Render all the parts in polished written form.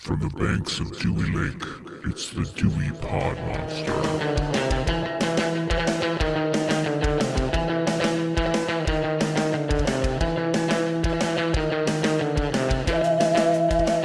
From the banks of Dewey Lake, it's the Dewey Pod Monster.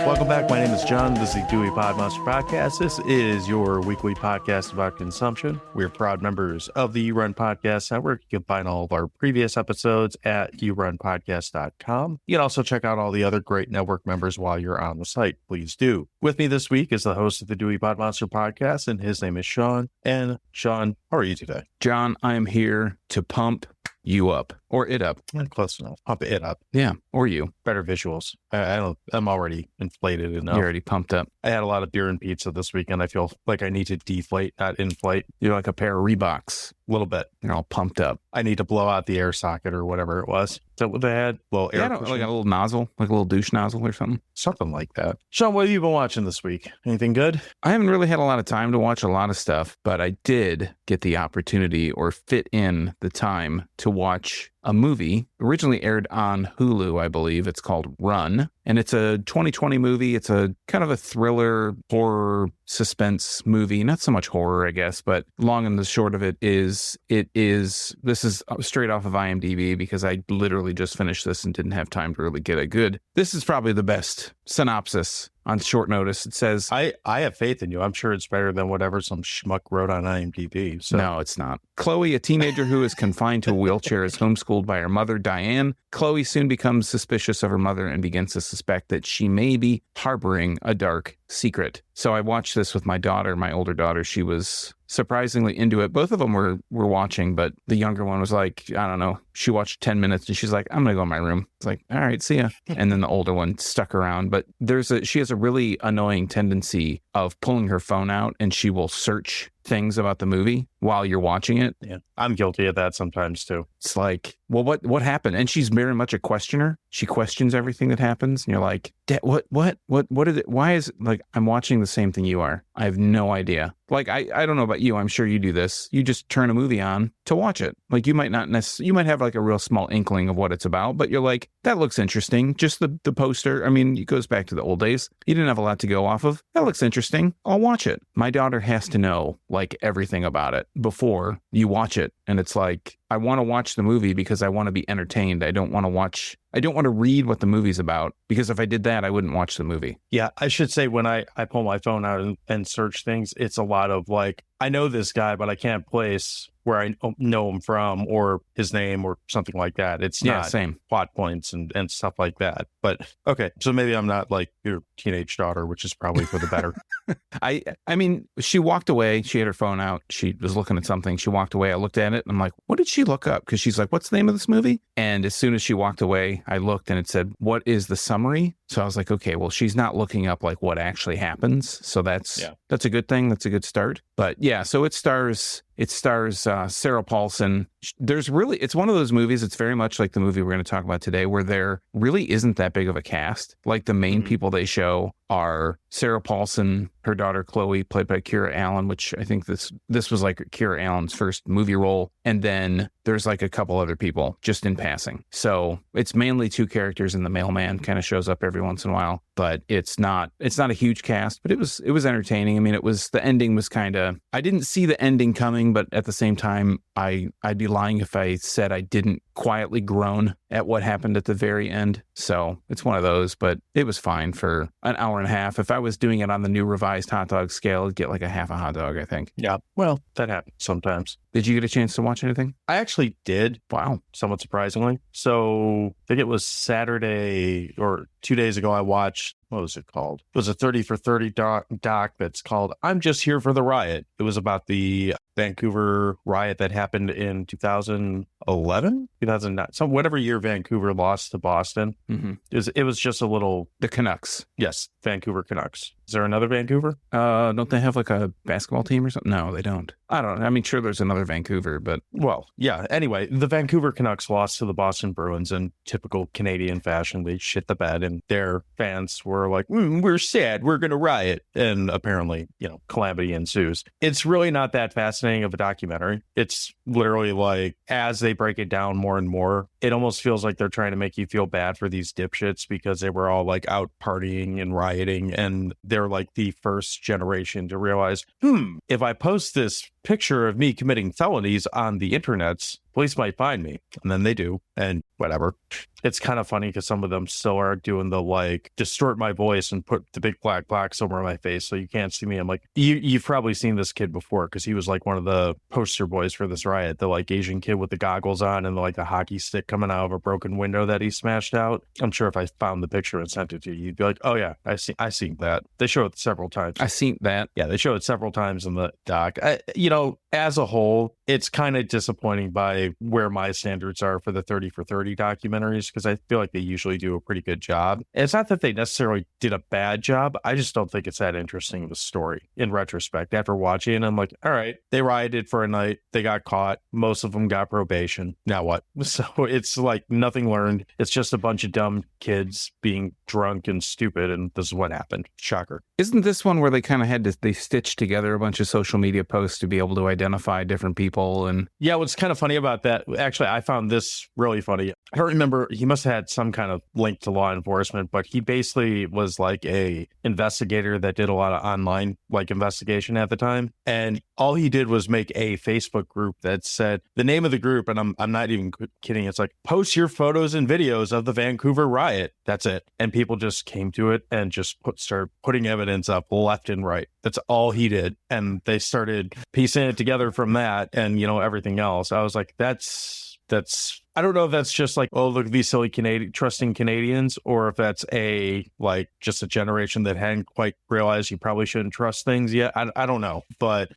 Welcome back. My name is John. This is the Dewey Pod Monster Podcast. This is your weekly podcast about consumption. We're proud members of the You Run Podcast Network. You can find all of our previous episodes at yourunpodcast.com. You can also check out all the other great network members while you're on the site. Please do. With me this week is the host of the Dewey Pod Monster Podcast, and his name is Sean. And Sean, how are you today? John, I am here to pump you up, or it up. Close enough. Pump it up. Yeah, or you. Better visuals. I'm already inflated enough. You're already pumped up. I had a lot of beer and pizza this weekend. I feel like I need to deflate, not inflate. You're like a pair of Reeboks. A little bit. You're all pumped up. I need to blow out the air socket or whatever it was. Is that what they had? Well, air Like a little nozzle, like a little douche nozzle or something. something like that. Sean, what have you been watching this week? Anything good? I haven't really had a lot of time to watch a lot of stuff, but I did get the opportunity or fit in the time to watch a movie originally aired on Hulu, I believe. It's called Run, and it's a 2020 movie. It's a kind of a thriller, horror, suspense movie. Not so much horror, I guess, but long and the short of it is, this is straight off of IMDb because I literally just finished this and didn't have time to really get a good. This is probably the best synopsis on short notice. It says, I have faith in you. I'm sure it's better than whatever some schmuck wrote on IMDb. So. No, it's not. Chloe, a teenager who is confined to a wheelchair, is homeschooled by her mother, Diane. Chloe soon becomes suspicious of her mother and begins to suspect that she may be harboring a dark secret. So I watched this with my daughter, my older daughter. She was surprisingly into it. Both of them were watching, but the younger one was like, I don't know. She watched 10 minutes and she's like, I'm going to go in my room. It's like, all right, see ya. And then the older one stuck around. But she has a really annoying tendency of pulling her phone out and she will search things about the movie while you're watching it. Yeah, I'm guilty of that sometimes too. It's like, well, what happened? And she's very much a questioner. She questions everything that happens. And you're like, what did it, why is it, like, I'm watching the same thing you are. I have no idea. Like, I don't know about you. I'm sure you do this. You just turn a movie on to watch it. Like, you might not necessarily, you might have like a real small inkling of what it's about, but you're like, that looks interesting. Just the poster. I mean, it goes back to the old days. You didn't have a lot to go off of. That looks interesting. I'll watch it. My daughter has to know like everything about it before you watch it. And it's like, I want to watch the movie because I want to be entertained. I don't want to read what the movie's about, because if I did that, I wouldn't watch the movie. Yeah, I should say when I pull my phone out and search things, it's a lot of like, I know this guy, but I can't place where I know him from or his name or something like that. It's not same plot points and stuff like that. But okay, so maybe I'm not like your teenage daughter, which is probably for the better. I mean, she walked away. She had her phone out. She was looking at something. She walked away. I looked at it and I'm like, what did she look up? Because she's like, what's the name of this movie? And as soon as she walked away, I looked and it said, what is the summary? So I was like, okay, well, she's not looking up like what actually happens. So that's a good thing. That's a good start. But yeah, so it stars Sarah Paulson. It's one of those movies. It's very much like the movie we're going to talk about today, where there really isn't that big of a cast. Like the main people they show are Sarah Paulson, her daughter Chloe, played by Kira Allen, which I think this was like Kira Allen's first movie role. And then there's like a couple other people just in passing. So it's mainly two characters, and the mailman kind of shows up every once in a while. But it's not a huge cast, but it was entertaining. I mean, the ending was kind of, I didn't see the ending coming, but at the same time, I'd be lying if I said I didn't quietly groan at what happened at the very end. So it's one of those, but it was fine for an hour and a half. If I was doing it on the new revised hot dog scale, I'd get like a half a hot dog, I think. Yeah, well, that happens sometimes. Did you get a chance to watch anything? I actually did. Wow. Somewhat surprisingly. So I think it was Saturday or 2 days ago, I watched, what was it called? It was a 30 for 30 doc that's called I'm Just Here for the Riot. It was about the Vancouver riot that happened in 2011, 2009, whatever year Vancouver lost to Boston. Mm-hmm. It was just a little... The Canucks. Yes, Vancouver Canucks. Is there another Vancouver? Don't they have like a basketball team or something? No, they don't. I don't know. I mean, sure, there's another Vancouver, but... Well, yeah. Anyway, the Vancouver Canucks lost to the Boston Bruins in typical Canadian fashion. They shit the bed, and their fans were like, we're sad. We're going to riot. And apparently, calamity ensues. It's really not that fascinating of a documentary. It's literally like, as they break it down more and more, it almost feels like they're trying to make you feel bad for these dipshits because they were all like out partying and rioting, and they're like the first generation to realize, if I post this picture of me committing felonies on the internets, police might find me. And then they do, and whatever. It's kind of funny because some of them still are doing the like distort my voice and put the big black box over my face so you can't see me. I'm like, you've probably seen this kid before because he was like one of the poster boys for this riot, the like Asian kid with the goggles on and like the hockey stick coming out of a broken window that he smashed out. I'm sure if I found the picture and sent it to you, you'd be like, oh yeah, I seen that. They show it several times. I seen that. Yeah, they show it several times in the doc. As a whole, it's kind of disappointing by where my standards are for the 30 for 30 documentaries because I feel like they usually do a pretty good job. It's not that they necessarily did a bad job. I just don't think it's that interesting of a story in retrospect. After watching it, I'm like, all right, they rioted for a night. They got caught. Most of them got probation. Now what? So it's like nothing learned. It's just a bunch of dumb kids being drunk and stupid. And this is what happened. Shocker. Isn't this one where they kind of they stitched together a bunch of social media posts to be able to identify different people? And yeah, what's kind of funny about that, actually, I found this really funny. I don't remember, he must have had some kind of link to law enforcement, but he basically was like a investigator that did a lot of online like investigation at the time. And all he did was make a Facebook group that said the name of the group, and I'm not even kidding. It's like, post your photos and videos of the Vancouver riot. That's it. And people just came to it and just started putting evidence up left and right. That's all he did. And they started piecing it together from that and, everything else. I was like, that's I don't know if that's just like, oh, look at these silly trusting Canadians, or if that's just a generation that hadn't quite realized you probably shouldn't trust things yet. I don't know, but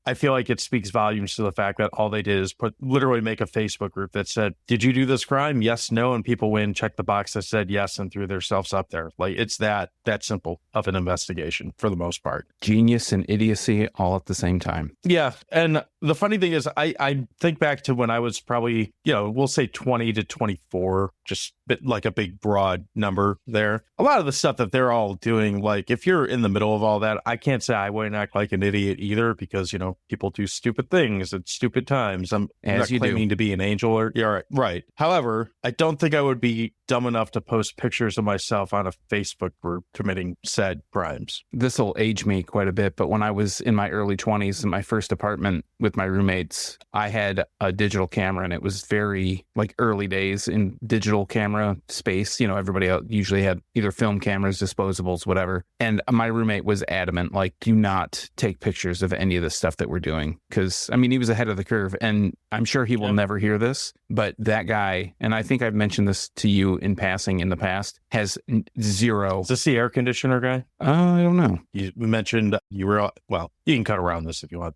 I feel like it speaks volumes to the fact that all they did is literally make a Facebook group that said, did you do this crime? Yes, no. And people went and checked the box that said yes and threw themselves up there. Like it's that simple of an investigation for the most part. Genius and idiocy all at the same time. Yeah. And the funny thing is I think back to when I was probably, we'll say 20 to 24, just like a big broad number there. A lot of the stuff that they're all doing, like if you're in the middle of all that, I can't say I wouldn't act like an idiot either because, people do stupid things at stupid times. I'm not claiming to be an angel or right. However, I don't think I would be dumb enough to post pictures of myself on a Facebook group committing said crimes. This will age me quite a bit, but when I was in my early 20s in my first apartment with my roommates, I had a digital camera, and it was very like early days in digital camera space. Everybody else usually had either film cameras, disposables, whatever. And my roommate was adamant, like, do not take pictures of any of the stuff that we're doing. Because, he was ahead of the curve, and I'm sure he will never hear this, but that guy, and I think I've mentioned this to you in passing in the past, has zero. Is this the air conditioner guy? I don't know. You mentioned you were, you can cut around this if you want.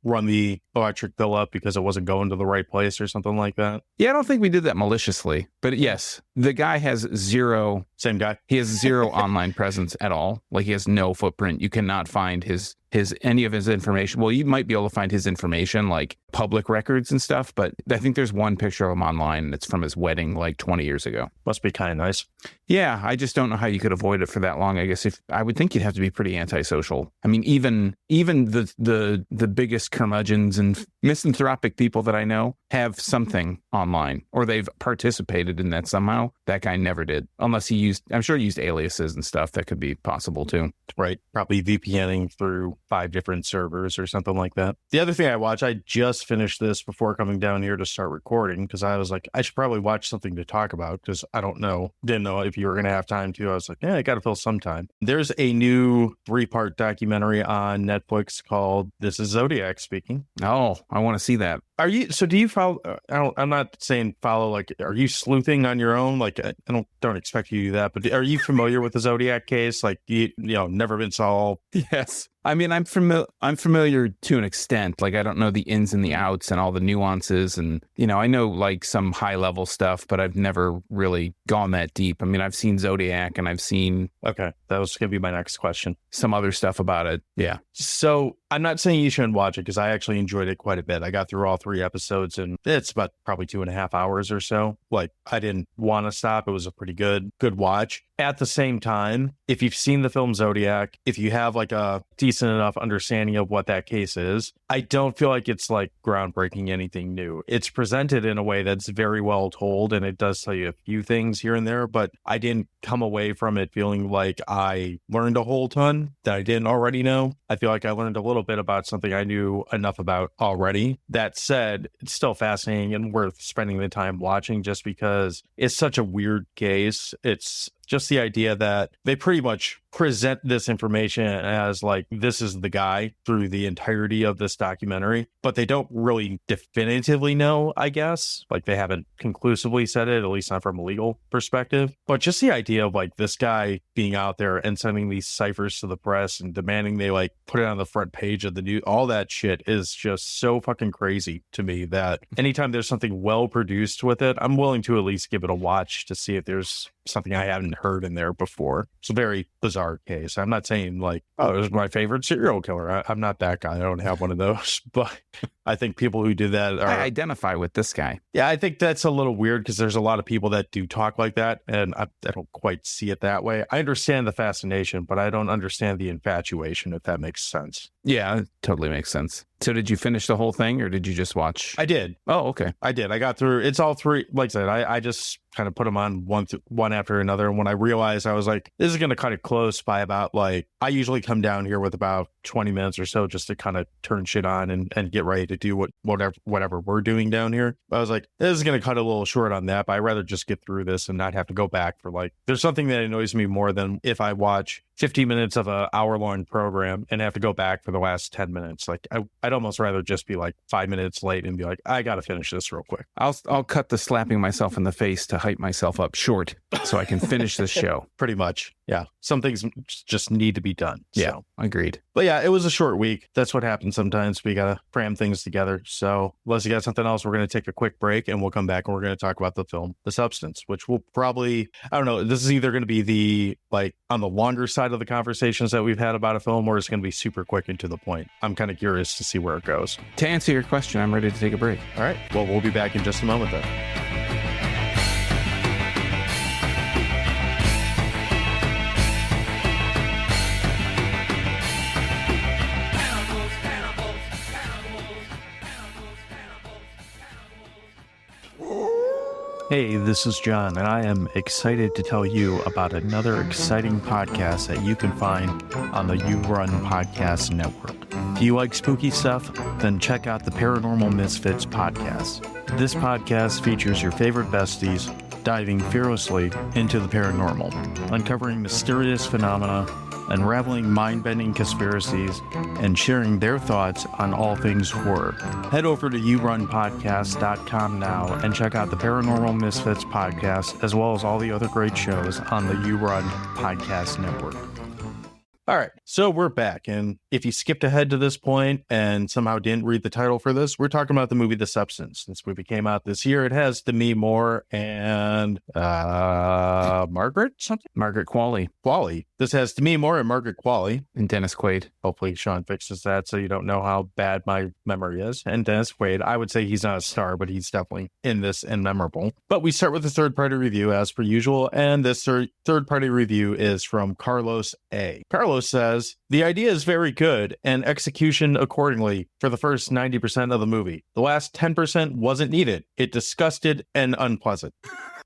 Run the electric bill up because it wasn't going to the right place or something like that. Yeah, I don't think we did that maliciously, but yes, the guy has zero. Same guy. He has zero online presence at all. Like he has no footprint. You cannot find his any of his information. Well, you might be able to find his information, like public records and stuff, but I think there's one picture of him online and it's from his wedding like 20 years ago. Must be kind of nice. Yeah, I just don't know how you could avoid it for that long. I guess I would think you'd have to be pretty antisocial. Even the biggest curmudgeons and misanthropic people that I know have something online, or they've participated in that somehow. That guy never did, unless I'm sure he used aliases and stuff. That could be possible too. Right. Probably VPNing through 5 different servers or something like that. The other thing I watched, I just finished this before coming down here to start recording because I was like, I should probably watch something to talk about because didn't know if you were going to have time to. I was like, yeah, I got to fill some time. There's a new 3-part documentary on Netflix called This Is Zodiac Speaking. Oh, I want to see that. Do you follow? I'm not saying follow, like, are you sleuthing on your own? Like, I don't expect you to do that, but are you familiar with the Zodiac case? Like, never been solved? Yes. I'm familiar to an extent. Like, I don't know the ins and the outs and all the nuances. And, I know like some high level stuff, but I've never really gone that deep. I've seen Zodiac and I've seen. Okay. That was going to be my next question. Some other stuff about it. Yeah. So I'm not saying you shouldn't watch it because I actually enjoyed it quite a bit. I got through all 3 episodes and it's about probably 2.5 hours or so. Like, I didn't want to stop. It was a pretty good watch. at the same time, if you've seen the film Zodiac, if you have like a decent enough understanding of what that case is, I don't feel like it's like groundbreaking anything new. It's presented in a way that's very well told, and it does tell you a few things here and there, but I didn't come away from it feeling like I learned a whole ton that I didn't already know. I feel like I learned a little bit about something I knew enough about already. That said, it's still fascinating and worth spending the time watching just because it's such a weird case. It's just the idea that they pretty much present this information as like, this is the guy through the entirety of this documentary, but they don't really definitively know, I guess. Like they haven't conclusively said it, at least not from a legal perspective. But just the idea of like this guy being out there and sending these ciphers to the press and demanding they like put it on the front page of the news, all that shit is just so fucking crazy to me that anytime there's something well produced with it, I'm willing to at least give it a watch to see if there's something I haven't heard in there before. It's a very bizarre case. I'm not saying like, oh, this is my favorite serial killer. I'm not that guy. I don't have one of those. But I think people who do that are... I identify with this guy. Yeah, I think that's a little weird because there's a lot of people that do talk like that, and I don't quite see it that way. I understand the fascination, but I don't understand the infatuation, if that makes sense. Yeah, it totally makes sense. So did you finish the whole thing or did you just watch? I did. Oh, okay. I did. I got through. It's all three. Like I said, I just kind of put them on one after another. And when I realized, I was like, this is going to cut it close by about like, I usually come down here with about 20 minutes or so just to kind of turn shit on and get ready to do whatever we're doing down here. I was like, this is going to cut a little short on that, but I'd rather just get through this and not have to go back for like, there's something that annoys me more than if I watch 50 minutes of an hour-long program and have to go back for the last 10 minutes. Like, I'd almost rather just be like 5 minutes late and be like, I got to finish this real quick. I'll cut the slapping myself in the face to hype myself up short so I can finish this show. Pretty much. Yeah. Some things just need to be done. Yeah, So. agreed. But yeah, it was a short week. That's what happens sometimes. We got to cram things together. So unless you got something else, we're going to take a quick break and we'll come back and we're going to talk about the film, The Substance, which will probably, I don't know, this is either going to be the, like, on the longer side of the conversations that we've had about a film, or it's going to be super quick and to the point. I'm kind of curious to see where it goes. To answer your question, I'm ready to take a break. All right. Well, we'll be back in just a moment then. Hey, this is John, and I am excited to tell you about another exciting podcast that you can find on the You Run Podcast Network. If you like spooky stuff, then check out the Paranormal Misfits podcast. This podcast features your favorite besties diving fearlessly into the paranormal, uncovering mysterious phenomena, unraveling mind-bending conspiracies, and sharing their thoughts on all things horror. Head over to yourunpodcast.com now and check out the Paranormal Misfits podcast, as well as all the other great shows on the You Run Podcast Network. All right, so we're back, and if you skipped ahead to this point and somehow didn't read the title for this, we're talking about the movie The Substance. This movie came out this year. It has Demi Moore and Margaret Qualley. This has Demi Moore and Margaret Qualley. And Dennis Quaid. Hopefully Sean fixes that so you don't know how bad my memory is. And Dennis Quaid, I would say he's not a star, but he's definitely in this and memorable. But we start with the third-party review as per usual, and this third-party review is from Carlos A. Carlos says, the idea is very good and execution accordingly for the first 90% of the movie. The last 10% wasn't needed. It disgusted and unpleasant.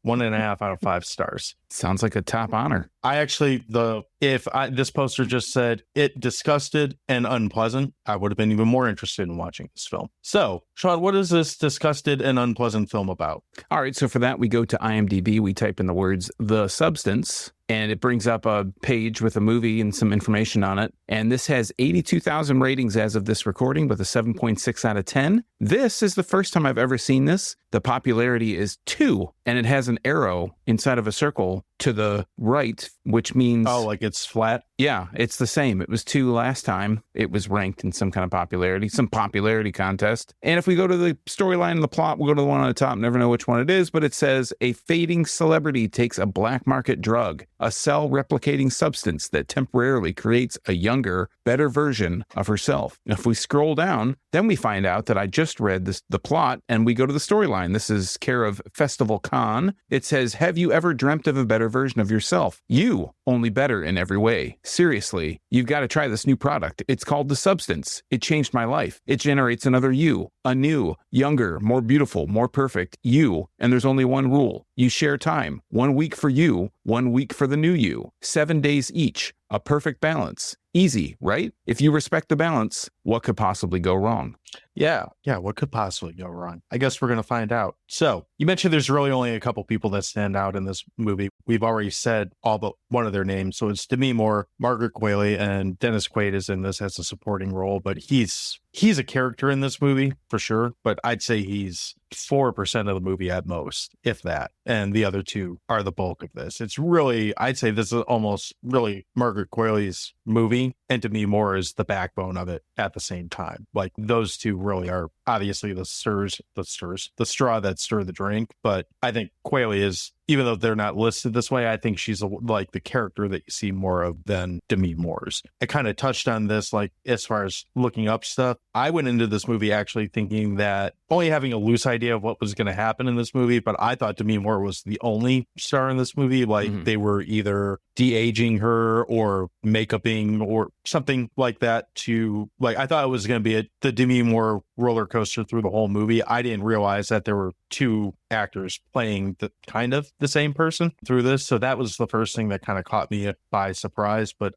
1.5 out of 5 stars. Sounds like a top honor. I actually, this poster just said it disgusted and unpleasant, I would have been even more interested in watching this film. So, Sean, what is this disgusted and unpleasant film about? All right, so for that, we go to IMDb. We type in the words The Substance, and it brings up a page with a movie and some information on it. And this has 82,000 ratings as of this recording with a 7.6 out of 10. This is the first time I've ever seen this. The popularity is 2, and it has an arrow inside of a circle to the right, which means... Oh, like it's flat? Yeah, it's the same. It was 2 last time. It was ranked in some kind of popularity, some popularity contest. And if we go to the storyline and the plot, we'll go to the one on the top. Never know which one it is, but it says a fading celebrity takes a black market drug, a cell replicating substance that temporarily creates a younger, better version of herself. If we scroll down, then we find out that I just read the plot and we go to the storyline. This is care of Festival Con. It says, have you ever dreamt of a better version of yourself? You, only better in every way. Seriously, you've got to try this new product. It's called The Substance. It changed my life. It generates another you, a new, younger, more beautiful, more perfect you. And there's only one rule. You share time. 1 week for you, 1 week for the new you. 7 days each. A perfect balance. Easy, right? If you respect the balance, what could possibly go wrong? Yeah. What could possibly go wrong? I guess we're going to find out. So you mentioned there's really only a couple people that stand out in this movie. We've already said all but one of their names. So it's Demi Moore, Margaret Qualley, and Dennis Quaid is in this as a supporting role, but he's a character in this movie for sure. But I'd say he's 4% of the movie at most, if that. And the other two are the bulk of this. It's really, I'd say this is almost really Margaret Qualley's movie, and Demi Moore is the backbone of it at the same time. Like those two really are obviously the straw that stirred the drink. But I think Qualley is, even though they're not listed this way, I think she's like the character that you see more of than Demi Moore's. I kind of touched on this, like as far as looking up stuff. I went into this movie actually thinking that only having a loose idea of what was going to happen in this movie, but I thought Demi Moore was the only star in this movie. Like they were either de-aging her or makeuping or something like that to, like, I thought it was going to be the Demi Moore roller coaster through the whole movie. I didn't realize that there were two actors playing the kind of the same person through this. So that was the first thing that kind of caught me by surprise, but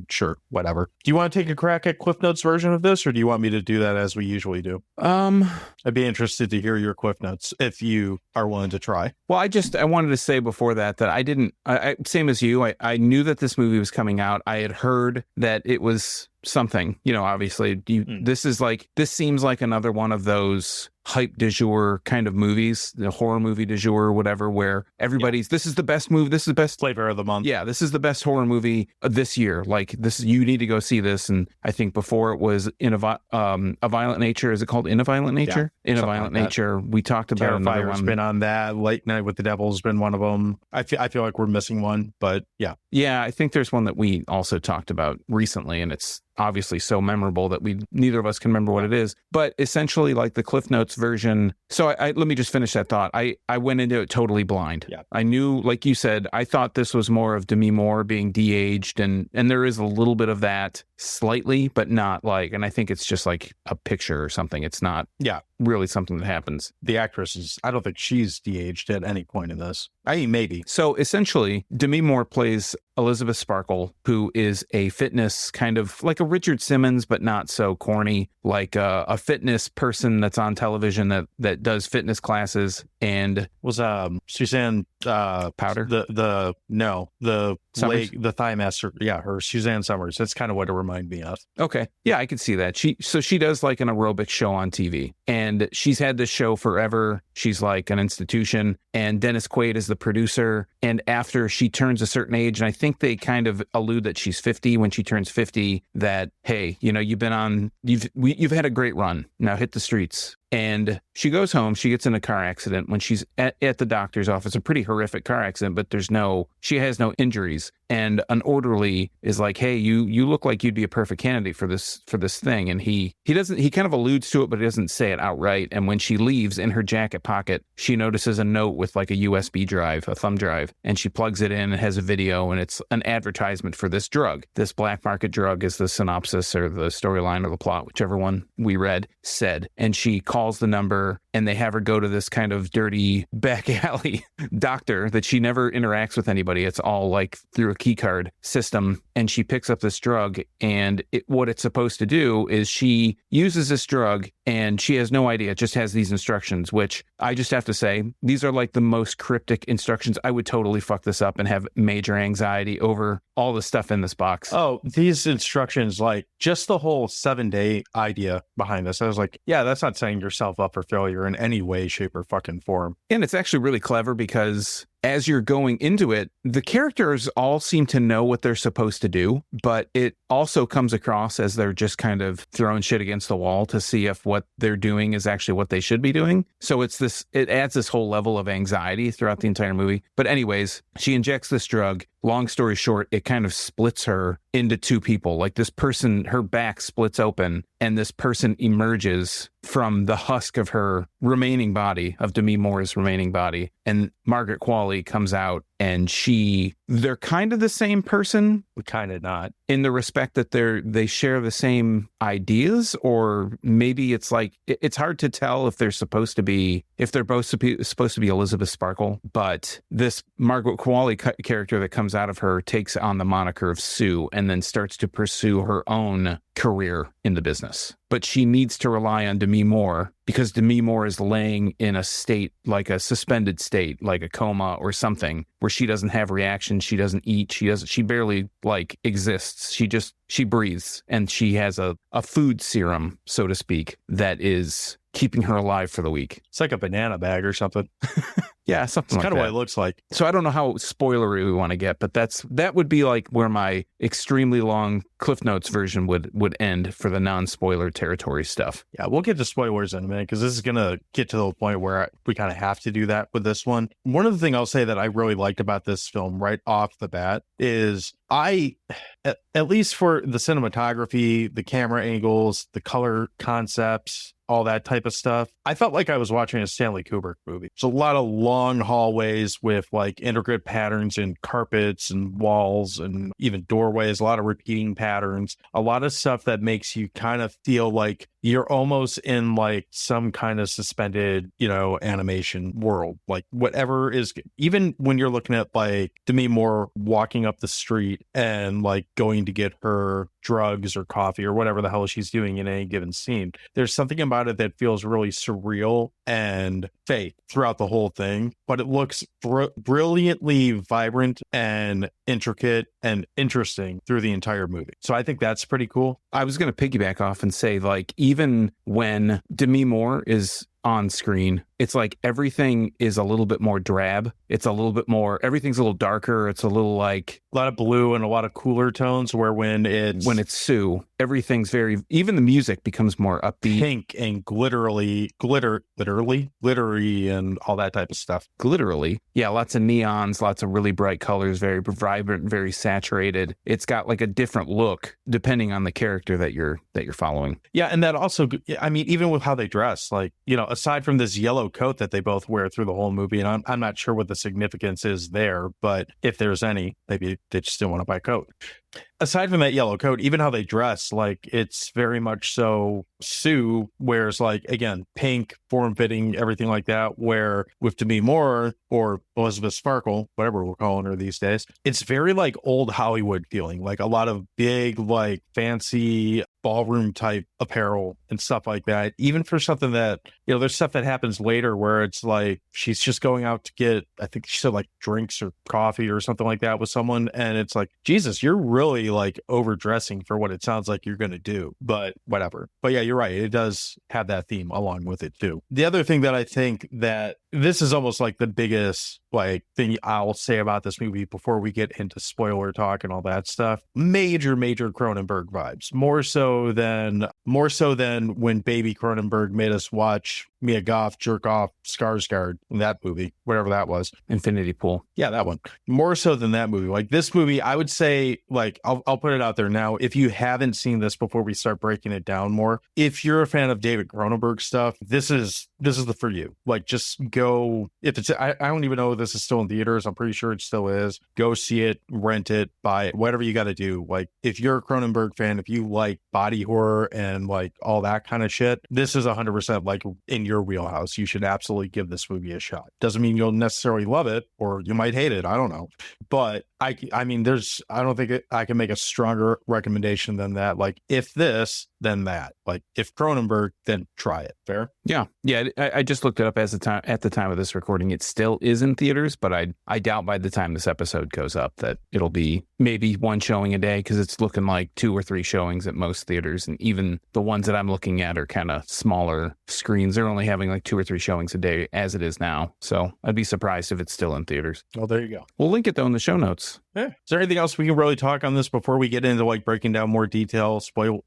sure, whatever. Do you want to take a crack at Cliff Notes version of this, or do you want me to do that as we usually do? I'd be interested to hear your Cliff Notes if you are willing to try. Well, I wanted to say before that I same as you, I knew that this movie was coming out. I had heard that it was something, obviously this seems like another one of those hype du jour kind of movies, the horror movie du jour or whatever, where everybody's, this is the best movie, this is the best flavor of the month. Yeah, this is the best horror movie this year. Like this, you need to go see this. And I think before it was A Violent Nature. Is it called In a Violent Nature? Yeah, In a Violent Nature. We talked about another one. Been on that. Late Night with the Devil has been one of them. I feel like we're missing one, but yeah. Yeah, I think there's one that we also talked about recently, and it's obviously so memorable that neither of us can remember what it is. But essentially, like the Cliff Notes version. So let me just finish that thought. I went into it totally blind. Yeah. I knew, like you said, I thought this was more of Demi Moore being de-aged, and there is a little bit of that slightly, but not like, and I think it's just like a picture or something. It's not really something that happens. The actress I don't think she's de-aged at any point in this. I mean, maybe. So essentially, Demi Moore plays Elizabeth Sparkle, who is a fitness kind of like a Richard Simmons, but not so corny, like a fitness person that's on television that does fitness classes. And was Suzanne Powder? The Summers? the thigh master. Yeah, her Suzanne Summers. That's kind of what it reminded me of. Okay. Yeah, I could see that. She does like an aerobic show on TV, and she's had this show forever. She's like an institution, and Dennis Quaid is the producer. And after she turns a certain age, and I think they kind of allude that she's 50 when she turns 50, that, hey, you've had a great run. Now hit the streets. And she goes home. She gets in a car accident when she's at the doctor's office, a pretty horrific car accident, but she has no injuries. And an orderly is like, hey, you look like you'd be a perfect candidate for this thing. And he kind of alludes to it, but he doesn't say it outright. And when she leaves, in her jacket pocket, she notices a note with like a USB drive, a thumb drive, and she plugs it in and has a video, and it's an advertisement for this drug. This black market drug is the synopsis or the storyline or the plot, whichever one we read said. And she calls the number, and they have her go to this kind of dirty back alley doctor that she never interacts with anybody. It's all like through a key card system. And she picks up this drug, and what it's supposed to do is she uses this drug, and she has no idea. It just has these instructions, which I just have to say, these are like the most cryptic instructions. I would totally fuck this up and have major anxiety over all the stuff in this box. Oh, these instructions, like just the whole 7-day idea behind this. I was like, yeah, that's not setting yourself up for failure in any way, shape, or fucking form. And it's actually really clever because as you're going into it, the characters all seem to know what they're supposed to do, but it also comes across as they're just kind of throwing shit against the wall to see if what they're doing is actually what they should be doing. So it adds this whole level of anxiety throughout the entire movie. But anyways, she injects this drug. Long story short, it kind of splits her into two people. Like this person, her back splits open and this person emerges from the husk of her remaining body, of Demi Moore's remaining body. And Margaret Qualley comes out and they're kind of the same person. Kind of not. In the respect that they share the same ideas, or maybe it's like, it's hard to tell if they're supposed to be Elizabeth Sparkle, but this Margaret Qualley character that comes out of her takes on the moniker of Sue and then starts to pursue her own career in the business. But she needs to rely on Demi Moore because Demi Moore is laying in a state, like a suspended state, like a coma or something, where she doesn't have reaction, she doesn't eat, she barely like exists. She breathes, and she has a food serum, so to speak, that is keeping her alive for the week. It's like a banana bag or something. Yeah, something It's like kind of that. what it looks like. So I don't know how spoilery we want to get, but that would be like where my extremely long Cliff Notes version would end for the non-spoiler territory stuff. Yeah, we'll get to spoilers in a minute because this is going to get to the point where we kind of have to do that with this one. One of the things I'll say that I really liked about this film right off the bat is at least for the cinematography, the camera angles, the color concepts, all that type of stuff, I felt like I was watching a Stanley Kubrick movie. It's a lot of long hallways with like intricate patterns in carpets and walls and even doorways, a lot of repeating patterns, a lot of stuff that makes you kind of feel like you're almost in like some kind of suspended, animation world. Like whatever is, even when you're looking at like Demi Moore walking up the street and like going to get her drugs or coffee or whatever the hell she's doing in any given scene, there's something about it that feels really surreal and fake throughout the whole thing, but it looks brilliantly vibrant and intricate and interesting through the entire movie. So I think that's pretty cool. I was going to piggyback off and say, like, even when Demi Moore is on screen, it's like everything is a little bit more drab. It's a little bit more, everything's a little darker. It's a little like a lot of blue and a lot of cooler tones, where when it's Sue, everything's even the music becomes more upbeat, pink and glittery and all that type of stuff. Glitterly. Yeah, lots of neons, lots of really bright colors, very vibrant, very saturated. It's got like a different look depending on the character that you're following. Yeah, and that also, I mean, even with how they dress, like, aside from this yellow coat that they both wear through the whole movie, and I'm not sure what the significance is there, but if there's any, maybe they just didn't want to buy a coat. Aside from that yellow coat, even how they dress, like, it's very much so Sue wears, like, again, pink, form-fitting, everything like that, where with Demi Moore or Elizabeth Sparkle, whatever we're calling her these days, it's very, like, old Hollywood feeling, like a lot of big, like, fancy ballroom type apparel and stuff like that. Even for something that, there's stuff that happens later where it's like she's just going out to get, I think she said like drinks or coffee or something like that with someone, and it's like, Jesus, you're really like overdressing for what it sounds like you're going to do, but whatever. But yeah, you're right, it does have that theme along with it too. The other thing that I think that this is almost like the biggest like thing I'll say about this movie before we get into spoiler talk and all that stuff, major Cronenberg vibes, more so than when baby Cronenberg made us watch Mia Goth jerk off Skarsgård in that movie, whatever that was. Infinity Pool. Yeah, that one. More so than that movie. Like this movie, I would say, like, I'll put it out there now. If you haven't seen this before we start breaking it down more, if you're a fan of David Cronenberg stuff, this is the for you. Like, just go. If it's, I don't even know if this is still in theaters. I'm pretty sure it still is. Go see it, rent it, buy it, whatever you got to do. Like, if you're a Cronenberg fan, if you like body horror and like all that kind of shit, this is 100% like in your wheelhouse. You should absolutely give this movie a shot. Doesn't mean you'll necessarily love it, or you might hate it. I don't know. But I mean, I don't think I can make a stronger recommendation than that. Like, if this than that. Like if Cronenberg, then try it. Fair? Yeah. I just looked it up at the time of this recording. It still is in theaters, but I doubt by the time this episode goes up that it'll be maybe one showing a day, because it's looking like 2 or 3 showings at most theaters. And even the ones that I'm looking at are kind of smaller screens. They're only having like 2 or 3 showings a day as it is now. So I'd be surprised if it's still in theaters. Well, there you go. We'll link it though in the show notes. Yeah. Is there anything else we can really talk on this before we get into like breaking down more detail,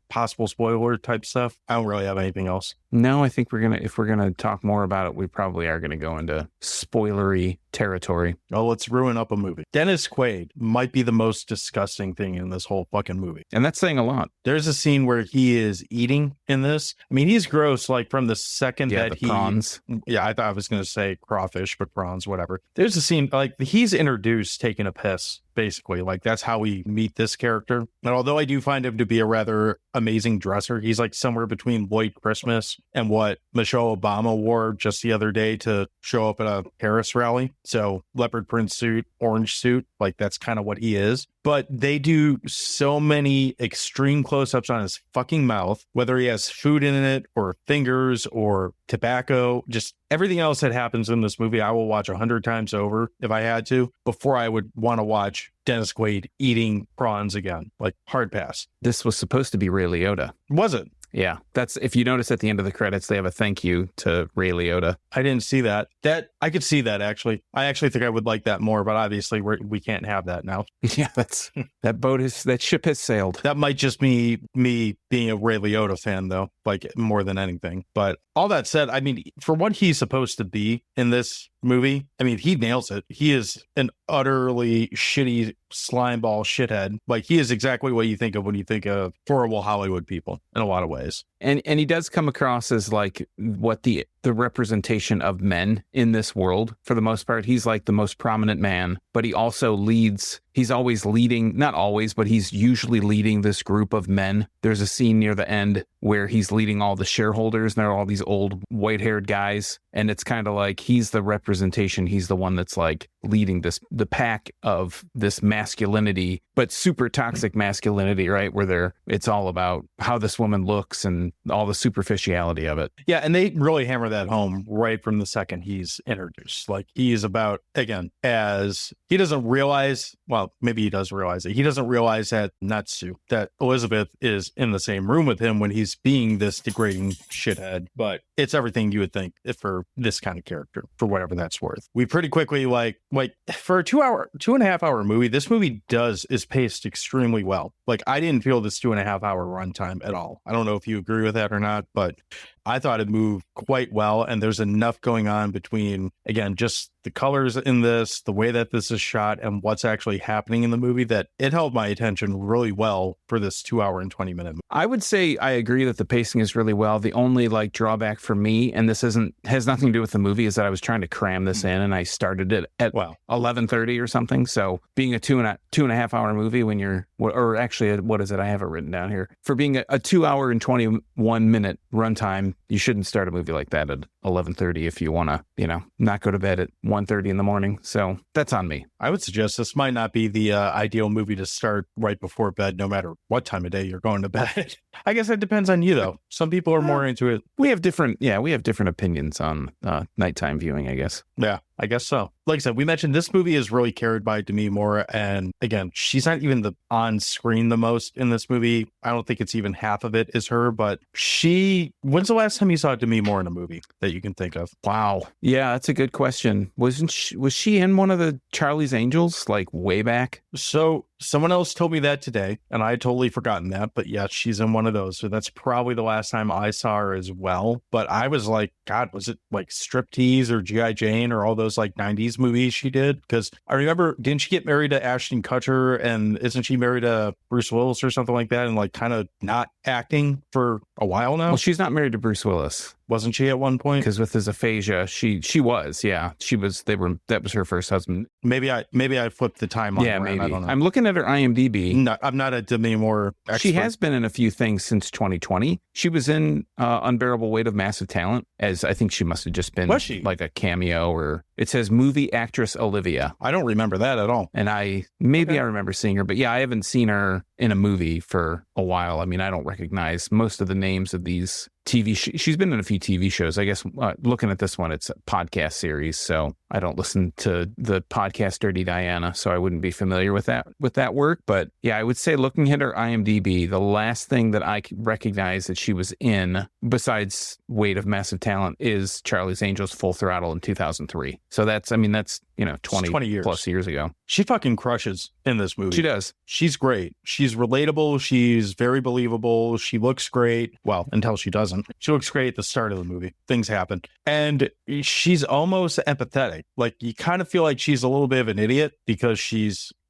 possible spoiler type stuff? I don't really have anything else. No, I think if we're gonna talk more about it, we probably are gonna go into spoilery territory. Oh, let's ruin up a movie. Dennis Quaid might be the most disgusting thing in this whole fucking movie. And that's saying a lot. There's a scene where he is eating in this. I mean, he's gross like from the second that the prawns. Yeah, I thought I was going to say crawfish, but prawns, whatever. There's a scene like he's introduced taking a piss, basically. Like that's how we meet this character. And although I do find him to be a rather amazing dresser, he's like somewhere between Lloyd Christmas and what Michelle Obama wore just the other day to show up at a Paris rally. So leopard print suit, orange suit, like that's kind of what he is. But they do so many extreme close-ups on his fucking mouth, whether he has food in it or fingers or tobacco, just everything else that happens in this movie, I will watch 100 times over if I had to, before I would want to watch Dennis Quaid eating prawns again. Like hard pass. This was supposed to be Ray Liotta. Was it? Yeah, that's if you notice at the end of the credits, they have a thank you to Ray Liotta. I didn't see that. I could see that actually. I actually think I would like that more, but obviously we can't have that now. Yeah, that ship has sailed. That might just be me being a Ray Liotta fan though, like more than anything. But all that said, I mean, for what he's supposed to be in this movie, I mean, he nails it. He is an utterly shitty slimeball shithead. Like he is exactly what you think of when you think of horrible Hollywood people in a lot of ways. And he does come across as like what the representation of men in this world. For the most part, he's like the most prominent man, but he also leads. He's always leading, not always, but he's usually leading this group of men. There's a scene near the end where he's leading all the shareholders, and they're all these old white-haired guys. And it's kind of like he's the representation. He's the one that's like leading the pack of this masculinity, but super toxic masculinity, right? Where it's all about how this woman looks and all the superficiality of it. Yeah, and they really hammer that home right from the second he's introduced. Like he's about, again, as he doesn't realize, well, maybe he does realize it. He doesn't realize that that Elizabeth is in the same room with him when he's being this degrading shithead. But it's everything you would think for this kind of character, for whatever that's worth. We pretty quickly like for a 2.5 hour movie, this movie is paced extremely well. Like I didn't feel this 2.5 hour runtime at all. I don't know if you agree with that or not, but I thought it moved quite well. And there's enough going on between, again, just the colors in this, the way that this is shot, and what's actually happening in the movie that it held my attention really well for this 2 hour and 20 minute movie. I would say I agree that the pacing is really well. The only like drawback for me, and this has nothing to do with the movie, is that I was trying to cram this in and I started it at 11:30 or something. So being a 2.5 hour movie when you're, or actually, what is it? I have it written down here. For being a 2 hour and 21 minute runtime, you shouldn't start a movie like that at 11:30 if you want to, not go to bed at 1:30 in the morning. So that's on me. I would suggest this might not be the ideal movie to start right before bed, no matter what time of day you're going to bed. I guess it depends on you, though. Some people are more into it. We have different opinions on nighttime viewing, I guess. Yeah, I guess so. Like I said, we mentioned this movie is really carried by Demi Moore. And again, she's not even on screen the most in this movie. I don't think it's even half of it is her, but when's the last time you saw Demi Moore in a movie that you can think of? Wow. Yeah, that's a good question. Was she in one of the Charlie's Angels, like way back? So someone else told me that today, and I had totally forgotten that. But yeah, she's in one of those. So that's probably the last time I saw her as well. But I was like, God, was it like Striptease or G.I. Jane or all those like 90s movies she did? Because I remember, didn't she get married to Ashton Kutcher? And isn't she married to Bruce Willis or something like that? And like kind of not acting for a while now? Well, she's not married to Bruce Willis. Wasn't she at one point? Because with his aphasia, she was, yeah. That was her first husband. Maybe I flipped the timeline. Yeah, around. maybe. I don't know. I'm looking at her IMDb. No, I'm not a Demi Moore expert. She has been in a few things since 2020. She was in Unbearable Weight of Massive Talent, as I think she must have just been Was she? like a cameo or It says movie actress Olivia. I don't remember that at all. And I remember seeing her, but yeah, I haven't seen her in a movie for a while. I mean, I don't recognize most of the names of these TV. She's been in a few TV shows. I guess looking at this one, it's a podcast series, so I don't listen to the podcast Dirty Diana, so I wouldn't be familiar with that work. But yeah, I would say looking at her IMDb, the last thing that I recognize that she was in, besides Weight of Massive Talent, is Charlie's Angels Full Throttle in 2003. So that's 20 years plus years ago. She fucking crushes in this movie. She does. She's great. She's relatable. She's very believable. She looks great. Well, until she doesn't. She looks great at the start of the movie. Things happen. And she's almost empathetic. Like, you kind of feel like she's a little bit of an idiot because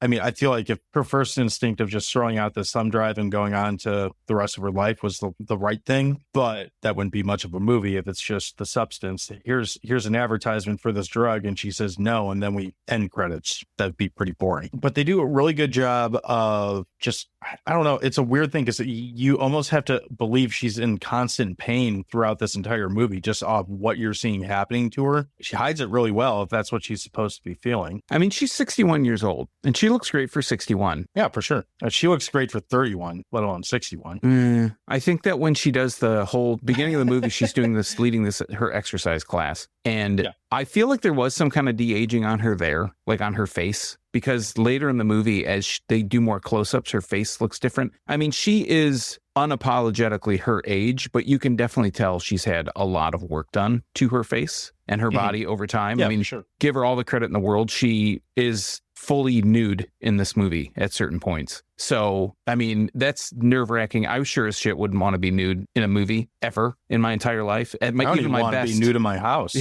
I feel like if her first instinct of just throwing out the thumb drive and going on to the rest of her life was the right thing, but that wouldn't be much of a movie if it's just the substance. Here's an advertisement for this drug, and she says no, and then we end credits. That'd be pretty boring. But they do a really good job of just, I don't know, it's a weird thing because you almost have to believe she's in constant pain throughout this entire movie just off what you're seeing happening to her. She hides it really well if that's what she's supposed to be feeling. I mean, she's 61 years old, and she looks great for 61. Yeah, for sure. She looks great for 31, let alone 61. I think that when she does the whole beginning of the movie, she's leading her exercise class. And yeah. I feel like there was some kind of de-aging on her there, like on her face, because later in the movie, as they do more close-ups, her face looks different. I mean, she is unapologetically her age, but you can definitely tell she's had a lot of work done to her face and her body over time. Yeah, I mean, sure. Give her all the credit in the world. She is fully nude in this movie at certain points. So, I mean, that's nerve-wracking. I sure as shit wouldn't want to be nude in a movie ever in my entire life. I don't even want to be nude in my house.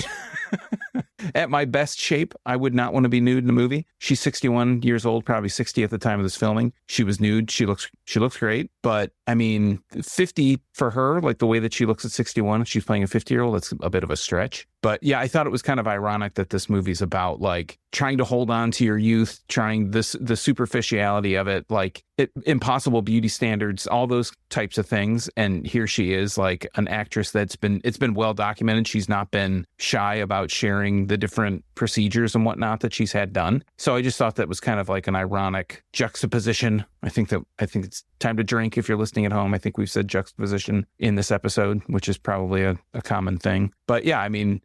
At my best shape, I would not want to be nude in a movie. She's 61 years old, probably 60 at the time of this filming. She was nude. She looks great. But I mean, 50 for her, like the way that she looks at 61, she's playing a 50-year-old, that's a bit of a stretch. But yeah, I thought it was kind of ironic that this movie's about like trying to hold on to your youth, the superficiality of it, like impossible beauty standards, all those types of things. And here she is, like an actress it's been well documented. She's not been shy about sharing the different procedures and whatnot that she's had done. So I just thought that was kind of like an ironic juxtaposition. I think it's time to drink if you're listening at home. I think we've said juxtaposition in this episode, which is probably a common thing. But yeah, I mean,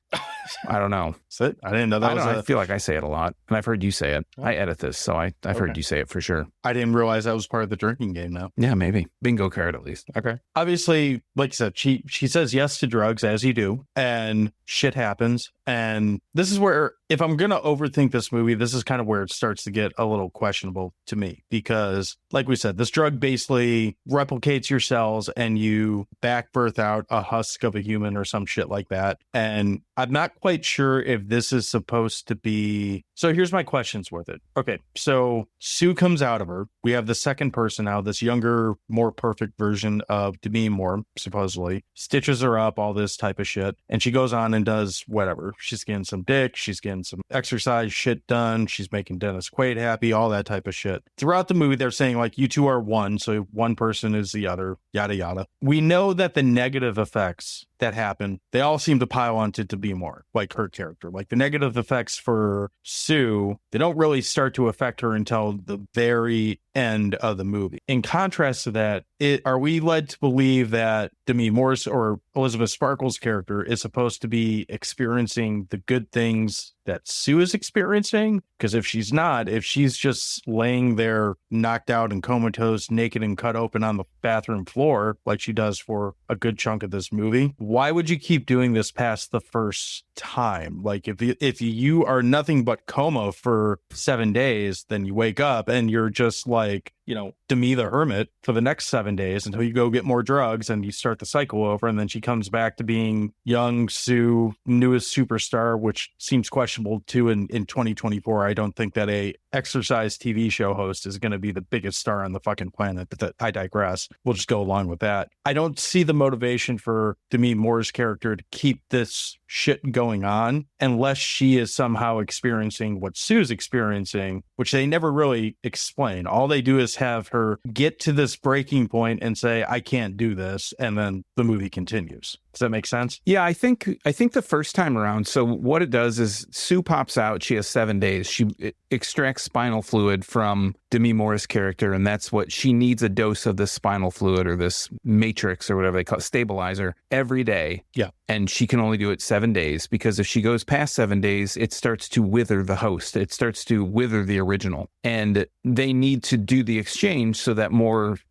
I don't know. That's it. I didn't know that I feel like I say it a lot, and I've heard you say it. I edit this, so I've heard you say it for sure. I didn't realize that was part of the drinking game now. Yeah, maybe. Bingo card at least. Okay. Obviously, like you said, she says yes to drugs, as you do, and shit happens. And this is where, if I'm going to overthink this movie, this is kind of where it starts to get a little questionable to me. Because, like we said, this drug basically replicates your cells and you back birth out a husk of a human or some shit like that. And I'm not quite sure if this is supposed to be... So here's my questions with it. Okay, so Sue comes out of her. We have the second person now, this younger, more perfect version of Demi Moore, supposedly. Stitches her up, all this type of shit. And she goes on and does whatever. She's getting some dick. She's getting some exercise shit done. She's making Dennis Quaid happy, all that type of shit. Throughout the movie, they're saying, like, you two are one, so one person is the other, yada, yada. We know that the negative effects that happen, they all seem to pile onto Demi Moore, like her character. Like the negative effects for Sue, they don't really start to affect her until the very end of the movie. In contrast to that, are we led to believe that Demi Moore's or Elizabeth Sparkle's character is supposed to be experiencing the good things that Sue is experiencing? Because if she's not, if she's just laying there knocked out and comatose, naked and cut open on the bathroom floor, like she does for a good chunk of this movie, why would you keep doing this past the first time? Like if you are nothing but coma for 7 days, then you wake up and you're just like, you know, Demi the Hermit for the next 7 days until you go get more drugs and you start the cycle over. And then she comes back to being young Sue, newest superstar, which seems questionable too in 2024. I don't think that a exercise TV show host is going to be the biggest star on the fucking planet, but I digress. We'll just go along with that. I don't see the motivation for Demi Moore's character to keep this shit going on unless she is somehow experiencing what Sue's experiencing, which they never really explain. All they do is have her get to this breaking point and say, I can't do this. And then the movie continues. Does that make sense? Yeah, I think the first time around, so what it does is Sue pops out, she has 7 days. She extracts spinal fluid from Demi Moore's character, and that's what she needs, a dose of this spinal fluid or this matrix or whatever they call it, stabilizer, every day. Yeah. And she can only do it 7 days, because if she goes past 7 days, it starts to wither the host. It starts to wither the original. And they need to do the exchange so that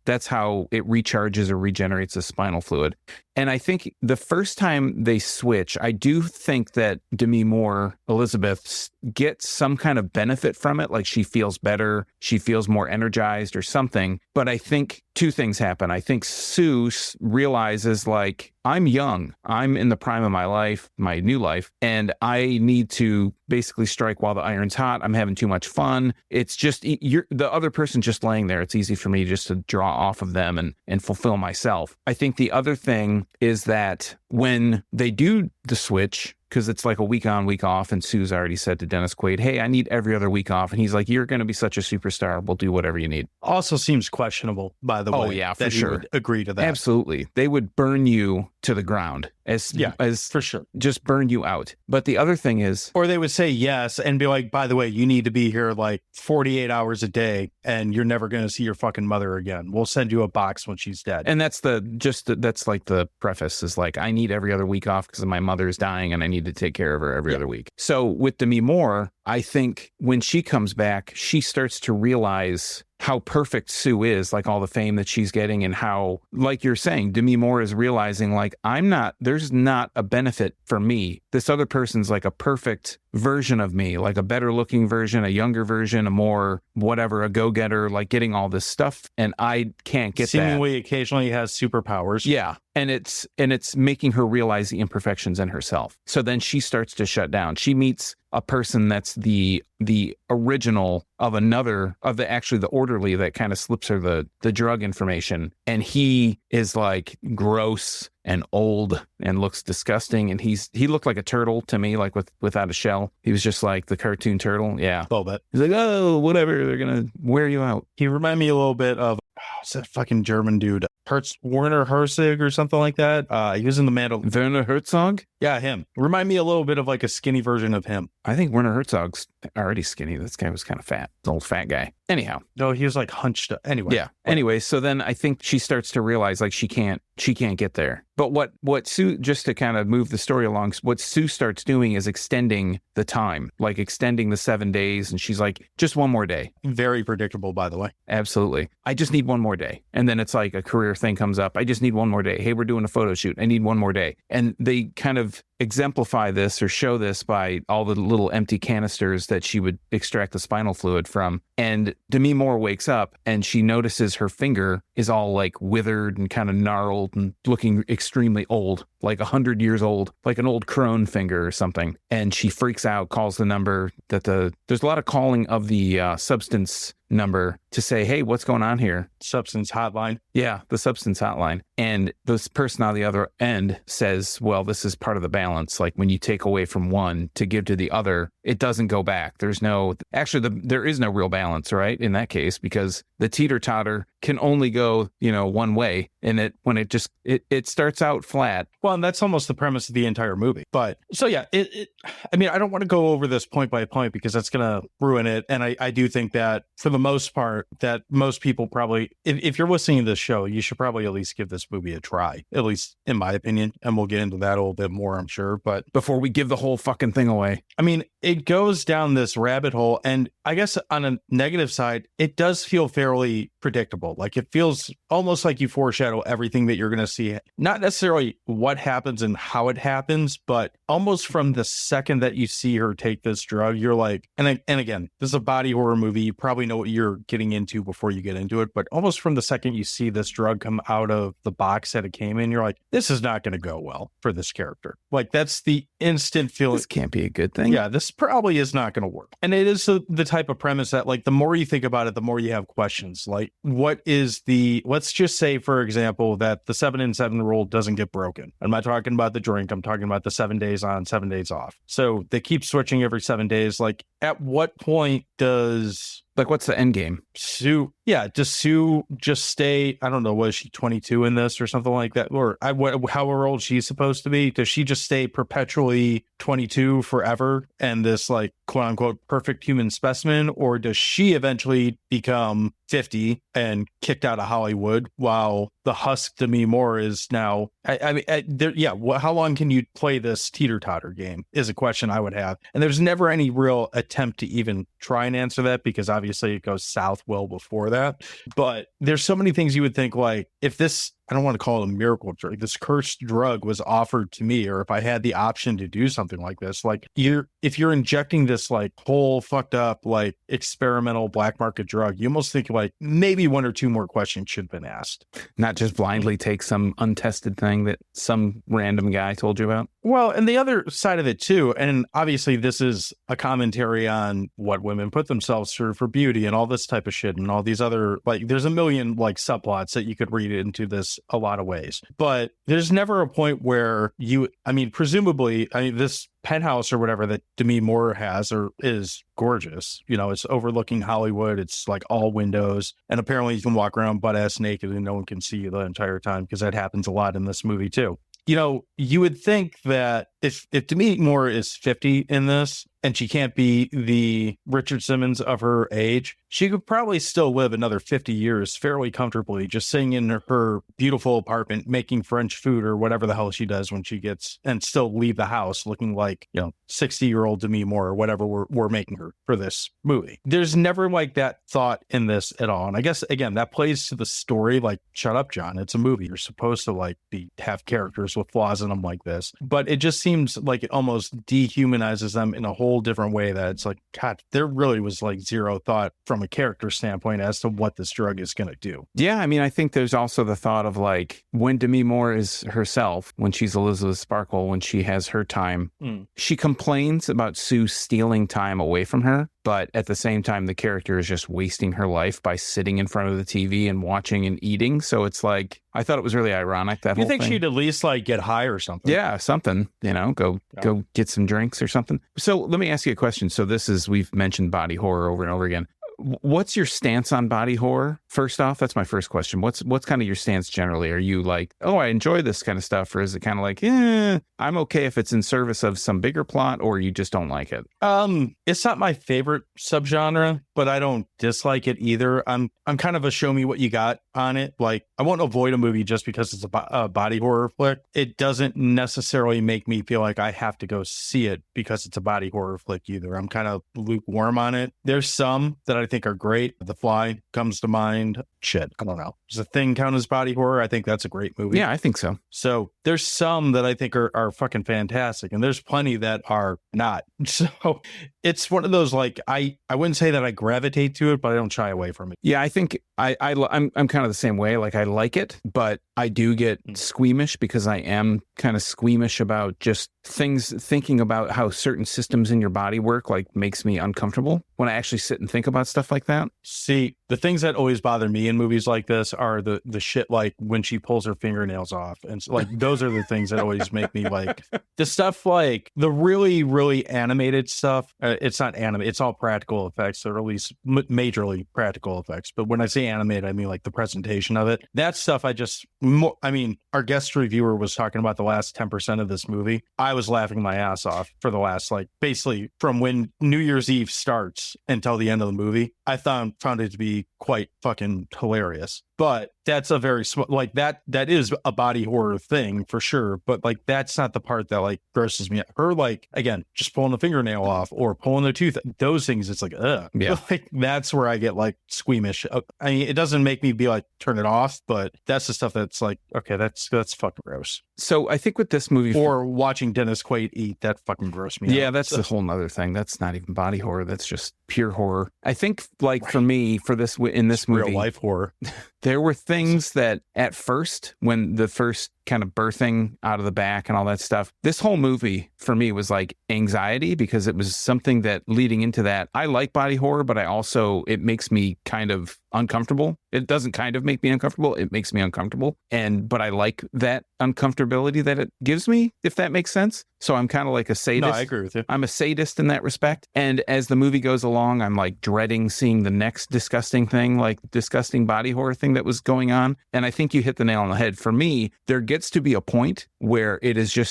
that's how it recharges or regenerates the spinal fluid. And I think the first time they switch, I do think that Demi Moore, Elizabeth, gets some kind of benefit from it. Like she feels better, she feels more energized or something. But I think two things happen. I think Sue realizes, like, I'm young, I'm in the prime of my life, my new life, and I need to basically strike while the iron's hot. I'm having too much fun. It's just, the other person just laying there. It's easy for me just to draw off of them and fulfill myself. I think the other thing is that when they do the switch, because it's like a week on, week off, and Sue's already said to Dennis Quaid, hey, I need every other week off. And he's like, you're going to be such a superstar. We'll do whatever you need. Also seems questionable, by the way. Oh, yeah, for that sure. He would agree to that. Absolutely. They would burn you to the ground as for sure. Just burn you out. But the other thing is, or they would say yes and be like, by the way, you need to be here like 48 hours a day and you're never going to see your fucking mother again. We'll send you a box when she's dead. And that's that's like the preface is like, I need every other week off because my mother's dying and I need to take care of her every other week. So with Demi Moore, I think when she comes back, she starts to realize how perfect Sue is, like all the fame that she's getting, and how, like you're saying, Demi Moore is realizing, like, there's not a benefit for me. This other person's like a perfect version of me, like a better looking version, a younger version, a more whatever, a go-getter, like getting all this stuff. And I can't get Seemingly occasionally has superpowers. Yeah. And it's making her realize the imperfections in herself. So then she starts to shut down. She meets a person that's the original of the orderly that kind of slips her the drug information. And he is like gross and old and looks disgusting. And he looked like a turtle to me, like without a shell. He was just like the cartoon turtle. Yeah. A little bit. He's like, oh, whatever. They're going to wear you out. He reminded me a little bit of, what's that fucking German dude? Werner Herzog or something like that. He was in the Mandalorian. Werner Herzog? Yeah, him. Remind me a little bit of like a skinny version of him. I think Werner Herzog's already skinny. This guy was kind of fat. The old fat guy. Anyhow. No, he was like hunched up. Anyway. Yeah. Anyway, so then I think she starts to realize like she can't get there. But what Sue, just to kind of move the story along, what Sue starts doing is extending the time, like extending the 7 days. And she's like, just one more day. Very predictable, by the way. Absolutely. I just need one more day. And then it's like a career thing comes up. I just need one more day. Hey, we're doing a photo shoot. I need one more day. And they kind of exemplify this or show this by all the little empty canisters that she would extract the spinal fluid from. And Demi Moore wakes up and she notices her finger is all like withered and kind of gnarled and looking extremely old, like 100 years old, like an old crone finger or something. And she freaks out, calls the number that there's a lot of calling of the substance number to say, hey, what's going on here? Substance hotline. Yeah, the substance hotline. And this person on the other end says, well, this is part of the balance. Like when you take away from one to give to the other, it doesn't go back. There is no real balance, right? In that case, because the teeter-totter can only go, one way. And when it starts out flat. Well, and that's almost the premise of the entire movie. But so, yeah, I mean, I don't want to go over this point by point because that's going to ruin it. And I do think that for the most part, that most people probably, if you're listening to this show, you should probably at least give this movie a try, at least in my opinion. And we'll get into that a little bit more, I'm sure. But before we give the whole fucking thing away, I mean, it goes down this rabbit hole. And I guess on a negative side, it does feel fairly predictable. Like it feels almost like you foreshadow everything that you're going to see. Not necessarily what happens and how it happens, but almost from the second that you see her take this drug, you're like, and again, this is a body horror movie. You probably know what you're getting into before you get into it. But almost from the second you see this drug come out of the box that it came in, you're like, this is not going to go well for this character. Like that's the instant feeling. This can't be a good thing. Yeah, this probably is not going to work. And it is the type of premise that like the more you think about it, the more you have questions. Like what is let's just say, for example, that the 7 and 7 rule doesn't get broken. I'm not talking about the drink. I'm talking about the 7 days on, 7 days off. So they keep switching every 7 days. Like at what point does Like, what's the end game? Sue, does Sue just stay? I don't know. Was she 22 in this or something like that? Or however old she's supposed to be? Does she just stay perpetually 22 forever and this like quote unquote perfect human specimen? Or does she eventually become 50 and kicked out of Hollywood while the husk Demi Moore is now? How long can you play this teeter-totter game is a question I would have. And there's never any real attempt to even try and answer that because obviously it goes south well before that. But there's so many things you would think like if this, I don't want to call it a miracle drug, this cursed drug was offered to me, or if I had the option to do something like this, like if you're injecting this like whole fucked up like experimental black market drug, you almost think like maybe one or two more questions should have been asked. Not just blindly take some untested thing that some random guy told you about. Well, and the other side of it too, and obviously this is a commentary on what women put themselves through for beauty and all this type of shit and all these other, like there's a million like subplots that you could read into this a lot of ways. But there's never a point where presumably, this penthouse or whatever that Demi Moore has or is gorgeous. You know, it's overlooking Hollywood. It's like all windows. And apparently you can walk around butt ass naked and no one can see you the entire time because that happens a lot in this movie too. You know, you would think that if Demi Moore is 50 in this and she can't be the Richard Simmons of her age, she could probably still live another 50 years fairly comfortably, just sitting in her beautiful apartment, making French food or whatever the hell she does when she gets, and still leave the house looking like, 60-year-old Demi Moore or whatever we're making her for this movie. There's never like that thought in this at all. And I guess, again, that plays to the story. Like, shut up, John. It's a movie. You're supposed to like have characters with flaws in them like this. But it just seems like it almost dehumanizes them in a whole different way that it's like, God, there really was like zero thought from a character standpoint as to what this drug is going to do. Yeah, I mean, I think there's also the thought of like when Demi Moore is herself, when she's Elizabeth Sparkle, when she has her time, she complains about Sue stealing time away from her. But at the same time, the character is just wasting her life by sitting in front of the TV and watching and eating. So it's like, I thought it was really ironic, that whole thing. You think she'd at least like get high or something? Yeah, something, go get some drinks or something. So let me ask you a question. So we've mentioned body horror over and over again. What's your stance on body horror? First off, that's my first question. What's kind of your stance generally? Are you like, oh, I enjoy this kind of stuff? Or is it kind of like, I'm okay if it's in service of some bigger plot, or you just don't like it? It's not my favorite subgenre, but I don't dislike it either. I'm kind of a show me what you got on it. Like, I won't avoid a movie just because it's a body horror flick. It doesn't necessarily make me feel like I have to go see it because it's a body horror flick either. I'm kind of lukewarm on it. There's some that I think are great. The Fly comes to mind. Shit, I don't know. Does The Thing count as body horror? I think that's a great movie. Yeah, I think so. So there's some that I think are fucking fantastic, and there's plenty that are not. So it's one of those, like, I wouldn't say that I gravitate to it, but I don't shy away from it. Yeah, I think I'm kind of the same way. Like, I like it, but I do get squeamish because I am kind of squeamish about just thinking about how certain systems in your body work, like, makes me uncomfortable when I actually sit and think about stuff like that. See, the things that always bother me in movies like this are the shit like when she pulls her fingernails off. And like, those are the things that always make me like the stuff, like the really, really animated stuff. It's not anime. It's all practical effects, or at least majorly practical effects. But when I say animated, I mean like the presentation of it. That stuff our guest reviewer was talking about the last 10% of this movie. I was laughing my ass off for the last, like, basically from when New Year's Eve starts until the end of the movie. I found it to be quite fucking hilarious. But that's a very like that is a body horror thing for sure. But like, that's not the part that like grosses me out. Her, like, again, just pulling the fingernail off or pulling the tooth, those things, it's like, yeah. Like, that's where I get like squeamish. I mean, it doesn't make me be like turn it off, but that's the stuff that's like, okay, that's fucking gross. So I think with this movie, or watching Dennis Quaid eat, that fucking grossed me out. Yeah, that's a whole nother thing. That's not even body horror. That's just pure horror. I think, like, for me, for this in this movie, real life horror. There were things that at first, when the first kind of birthing out of the back and all that stuff. This whole movie for me was like anxiety, because it was something that leading into that, I like body horror, but it makes me kind of uncomfortable. It doesn't kind of make me uncomfortable. It makes me uncomfortable. But I like that uncomfortability that it gives me, if that makes sense. So I'm kind of like a sadist. No, I agree with you. I'm a sadist in that respect. And as the movie goes along, I'm like dreading seeing the next disgusting thing, like disgusting body horror thing that was going on. And I think you hit the nail on the head. For me, there gets to be a point where it is just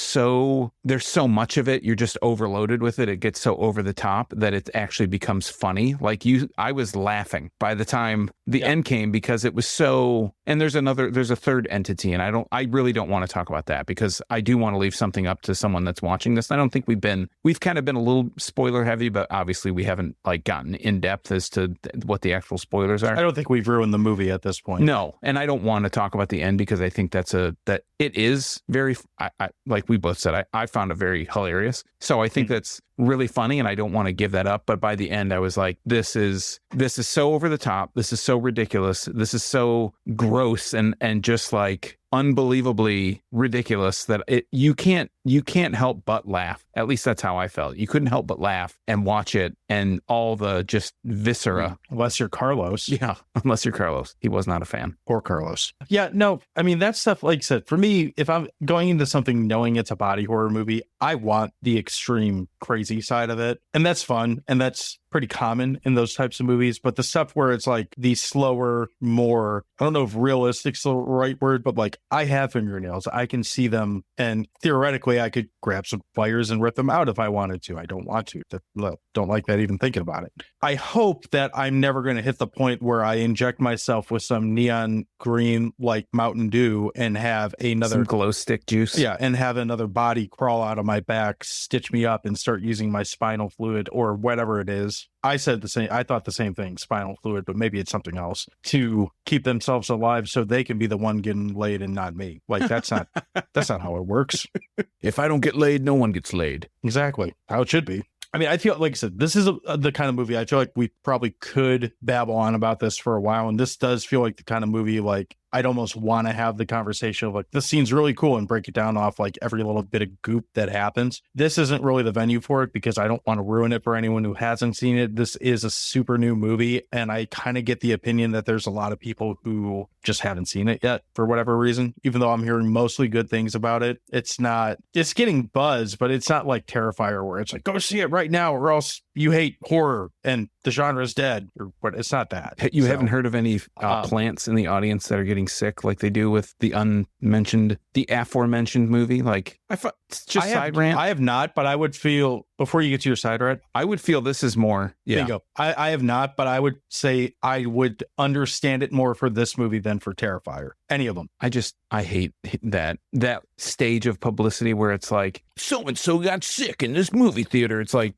there's so much of it, you're just overloaded with it. It gets so over the top that it actually becomes funny. Like I was laughing by the time the end came, because it was so, and there's a third entity, and I really don't want to talk about that, because I do want to leave something up to someone that's watching this. I don't think we've kind of been a little spoiler heavy, but obviously we haven't like gotten in depth as to what the actual spoilers are. I don't think we've ruined the movie at this point. No, and I don't want to talk about the end, because I think that it is very, like we both said, I found it very hilarious. So I think that's really funny, and I don't want to give that up. But by the end, I was like, this is so over the top. This is so ridiculous. This is so gross and just like unbelievably ridiculous that you can't help but laugh. At least that's how I felt. You couldn't help but laugh and watch it, and all the just viscera. Unless you're Carlos. Yeah, unless you're Carlos. He was not a fan. Poor Carlos. Yeah, no, I mean, that stuff, like I said, for me, if I'm going into something knowing it's a body horror movie, I want the extreme crazy side of it. And that's fun. And that's pretty common in those types of movies. But the stuff where it's like the slower, more, I don't know if realistic's the right word, but like I have fingernails. I can see them. And theoretically, I could grab some pliers and rip them out if I wanted to. I don't want to. Don't like that even thinking about it. I hope that I'm never going to hit the point where I inject myself with some neon green like Mountain Dew and have Some glow stick juice. Yeah, and have another body crawl out of my back, stitch me up, and start using my spinal fluid or whatever it is. I said the same. I thought the same thing, spinal fluid, but maybe it's something else to keep themselves alive so they can be the one getting laid and not me. Like that's not how it works. If I don't get laid, no one gets laid. Exactly how it should be. I mean, I feel like I said, this is the kind of movie I feel like we probably could babble on about this for a while. And this does feel like the kind of movie like I'd almost want to have the conversation of like, this scene's really cool and break it down off like every little bit of goop that happens. This isn't really the venue for it because I don't want to ruin it for anyone who hasn't seen it. This is a super new movie. And I kind of get the opinion that there's a lot of people who just haven't seen it yet for whatever reason, even though I'm hearing mostly good things about it. It's getting buzz, but it's not like Terrifier where it's like, go see it right now or else you hate horror and the genre is dead. But it's not that. You haven't heard of any plants in the audience that are getting sick like they do with the aforementioned movie? Like, side rant. I have not, but I would feel, before you get to your side rant, I would feel this is more. Yeah. There you go. I have not, but I would say I would understand it more for this movie than for Terrifier. Any of them. I hate that stage of publicity where it's like, so-and-so got sick in this movie theater. It's like,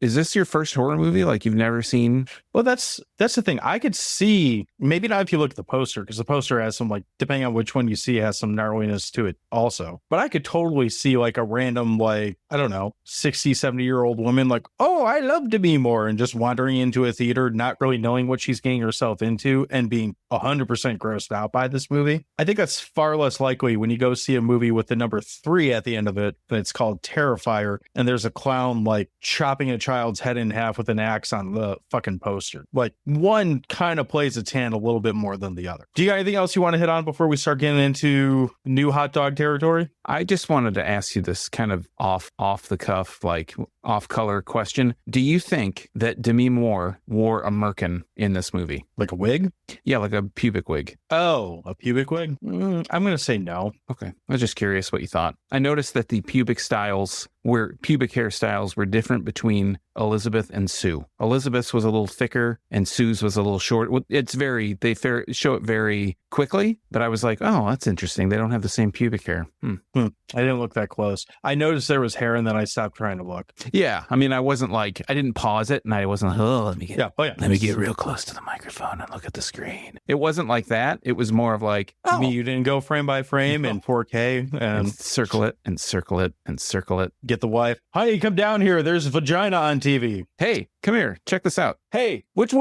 is this your first horror movie? Like you've never seen? Well, that's the thing. I could see, maybe not if you look at the poster, because the poster has some, like, depending on which one you see, has some gnarliness to it also. But I could totally see like a random, like, I don't know, 60, 70-year-old woman like, oh, I love Demi Moore, and just wandering into a theater, not really knowing what she's getting herself into and being 100% grossed out by this movie. I think that's far less likely when you go see a movie with the number 3 at the end of it, and it's called Terrifier, and there's a clown like chopping a child's head in half with an axe on the fucking poster. Like one kind of plays its hand a little bit more than the other. Do you got anything else you want to hit on before we start getting into new hot dog territory? I just wanted to ask you this kind of off the cuff, like off color question. Do you think that Demi Moore wore a merkin in this movie? Like a wig? Yeah, like a pubic wig. Oh, a pubic wig? I'm going to say no. Okay. I was just curious what you thought. I noticed that the pubic hairstyles were different between Elizabeth and Sue. Elizabeth's was a little thicker and Sue's was a little short. They show it very quickly, but I was like, oh, that's interesting. They don't have the same pubic hair. I didn't look that close. I noticed there was hair and then I stopped trying to look. Yeah. I mean, I didn't pause it and I wasn't like, let me get real close to the microphone and look at the screen. It wasn't like that. It was more of like, oh. You didn't go frame by frame in 4K and circle it and circle it and circle it. Get the wife. Honey, come down here. There's vagina on TV. Hey, come here, check this out. Hey, which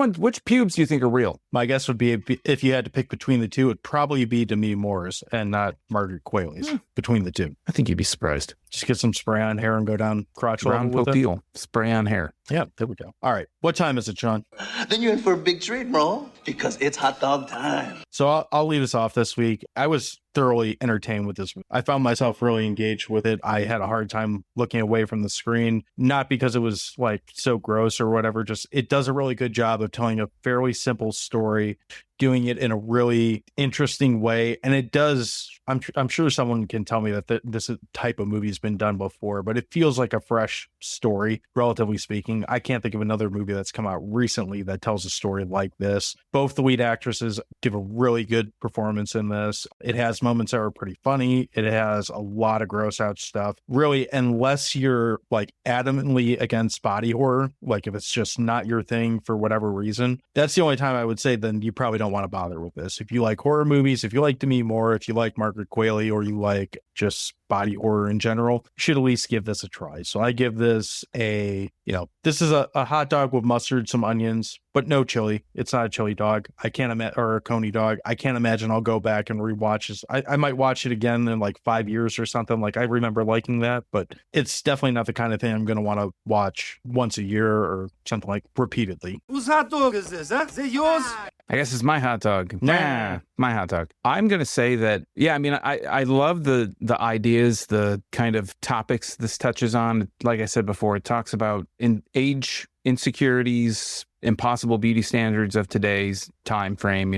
pubes do you think are real? My guess would be if you had to pick between the two, it'd probably be Demi Moore's and not Margaret Qualley's between the two. I think you'd be surprised. Just get some spray on hair and go down crotch level Round with it. deal. Spray on hair. Yeah, there we go. All right. What time is it, Sean? Then you're in for a big treat, bro, because it's hot dog time. So I'll leave us off this week. I was thoroughly entertained with this. I found myself really engaged with it. I had a hard time looking away from the screen, not because it was like so gross or whatever, just it does a really good job of telling a fairly simple story, doing it in a really interesting way. And it does, I'm sure someone can tell me that this type of movie has been done before, but it feels like a fresh story, relatively speaking. I can't think of another movie that's come out recently that tells a story like this. Both the lead actresses give a really good performance in this. It has moments that are pretty funny. It has a lot of gross out stuff. Really, unless you're like adamantly against body horror, like if it's just not your thing for whatever reason, that's the only time I would say then you probably don't want to bother with this. If you like horror movies, if you like Demi Moore, if you like Margaret Qualley, or you like just body horror in general, you should at least give this a try. So I give this this is a hot dog with mustard, some onions, but no chili. It's not a chili dog. I can't imagine, or a coney dog. I can't imagine I'll go back and rewatch this. I might watch it again in like 5 years or something. Like I remember liking that, but it's definitely not the kind of thing I'm going to want to watch once a year or something like repeatedly. Whose hot dog is this, huh? Is it yours? I guess it's my hot dog. Nah. My hot dog. I'm going to say that, yeah, I mean, I love the ideas, the kind of topics this touches on. Like I said before, it talks about age insecurities, impossible beauty standards of today's time frame,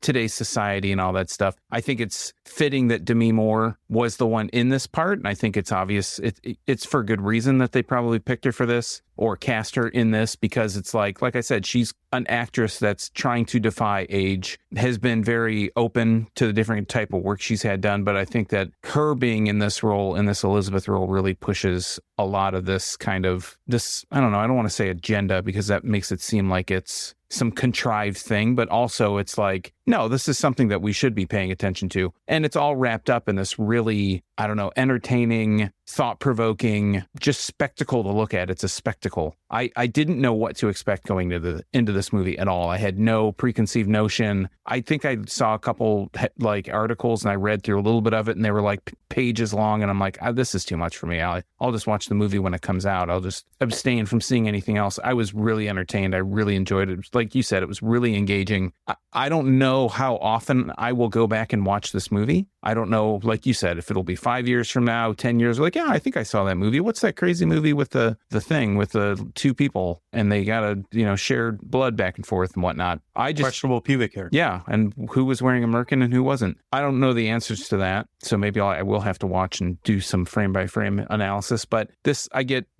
today's society and all that stuff. I think it's fitting that Demi Moore was the one in this part, and I think it's obvious it's for good reason that they probably picked her for this or cast her in this, because it's like I said, she's an actress that's trying to defy age, has been very open to the different type of work she's had done, but I think that her being in this role, in this Elizabeth role, really pushes a lot of this kind of this, I don't know, I don't want to say agenda because that makes it seem like it's some contrived thing, but also it's like, no, this is something that we should be paying attention to. And it's all wrapped up in this really, I don't know, entertaining, thought-provoking, just spectacle to look at. It's a spectacle. I didn't know what to expect going into this movie at all. I had no preconceived notion. I think I saw a couple like articles and I read through a little bit of it and they were like pages long. And I'm like, this is too much for me. I'll just watch the movie when it comes out. I'll just abstain from seeing anything else. I was really entertained. I really enjoyed it. Like you said, it was really engaging. I don't know how often I will go back and watch this movie. I don't know, like you said, if it'll be 5 years from now, 10 years, like, yeah, I think I saw that movie. What's that crazy movie with the thing with the two people and they got to, share blood back and forth and whatnot? Questionable pubic hair. Yeah. And who was wearing a merkin and who wasn't? I don't know the answers to that. So maybe I will have to watch and do some frame by frame analysis. But this,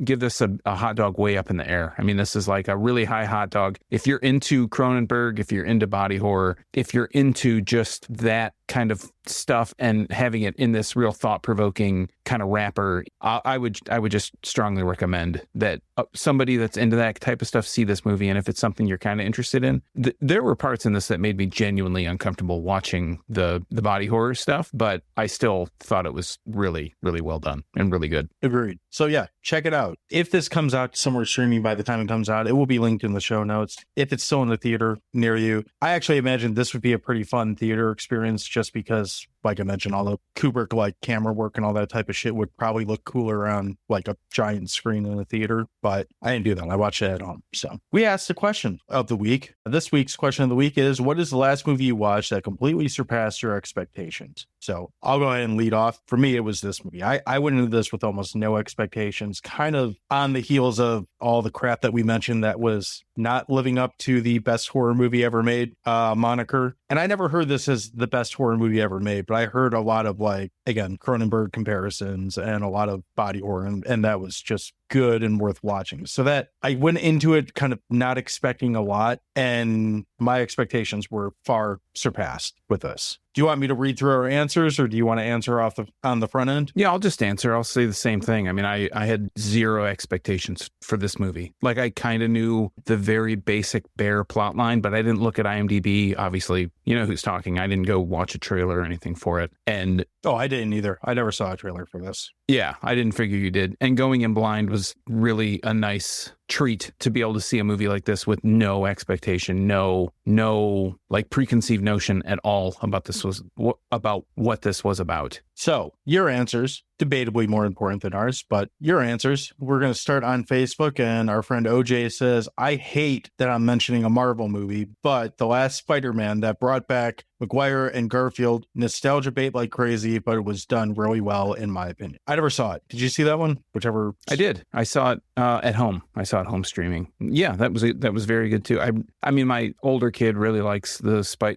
give this a hot dog way up in the air. I mean, this is like a really high hot dog. If you're into Cronenberg, if you're into body horror, if you're into just that kind of stuff and having it in this real thought-provoking kind of wrapper, I would just strongly recommend that somebody that's into that type of stuff see this movie. And if it's something you're kind of interested in, there were parts in this that made me genuinely uncomfortable watching the body horror stuff, but I still thought it was really, really well done and really good. Agreed. So yeah, check it out. If this comes out somewhere streaming by the time it comes out, it will be linked in the show notes. If it's still in the theater near you, I actually imagine this would be a pretty fun theater experience just because, like I mentioned, all the Kubrick like camera work and all that type of shit would probably look cooler on like a giant screen in a theater, but I didn't do that. I watched it at home. So we asked the question of the week. This week's question of the week is, what is the last movie you watched that completely surpassed your expectations? So I'll go ahead and lead off. For me, it was this movie. I went into this with almost no expectations, kind of on the heels of all the crap that we mentioned that was not living up to the best horror movie ever made moniker. And I never heard this as the best horror movie ever made, but I heard a lot of like, again, Cronenberg comparisons and a lot of body horror, and that was just good and worth watching. So that I went into it kind of not expecting a lot, and my expectations were far surpassed with this. Do you want me to read through our answers, or do you want to answer on the front end? Yeah, I'll just answer. I'll say the same thing. I mean, I had zero expectations for this movie. Like, I kind of knew the very basic bare plot line, but I didn't look at IMDb. Obviously, you know who's talking. I didn't go watch a trailer or anything for it. And I didn't either. I never saw a trailer for this. Yeah, I didn't figure you did. And going in blind was really a nice treat to be able to see a movie like this with no expectation, no like preconceived notion at all about what this was about. So your answers, debatably more important than ours, but your answers, we're going to start on Facebook. And our friend OJ says, I hate that I'm mentioning a Marvel movie, but the last Spider-Man that brought back Maguire and Garfield, nostalgia bait like crazy, but it was done really well, in my opinion. I never saw it. Did you see that one? Whichever. I did. I saw it at home. I saw it home streaming. Yeah, that was very good too. I mean, my older kid really likes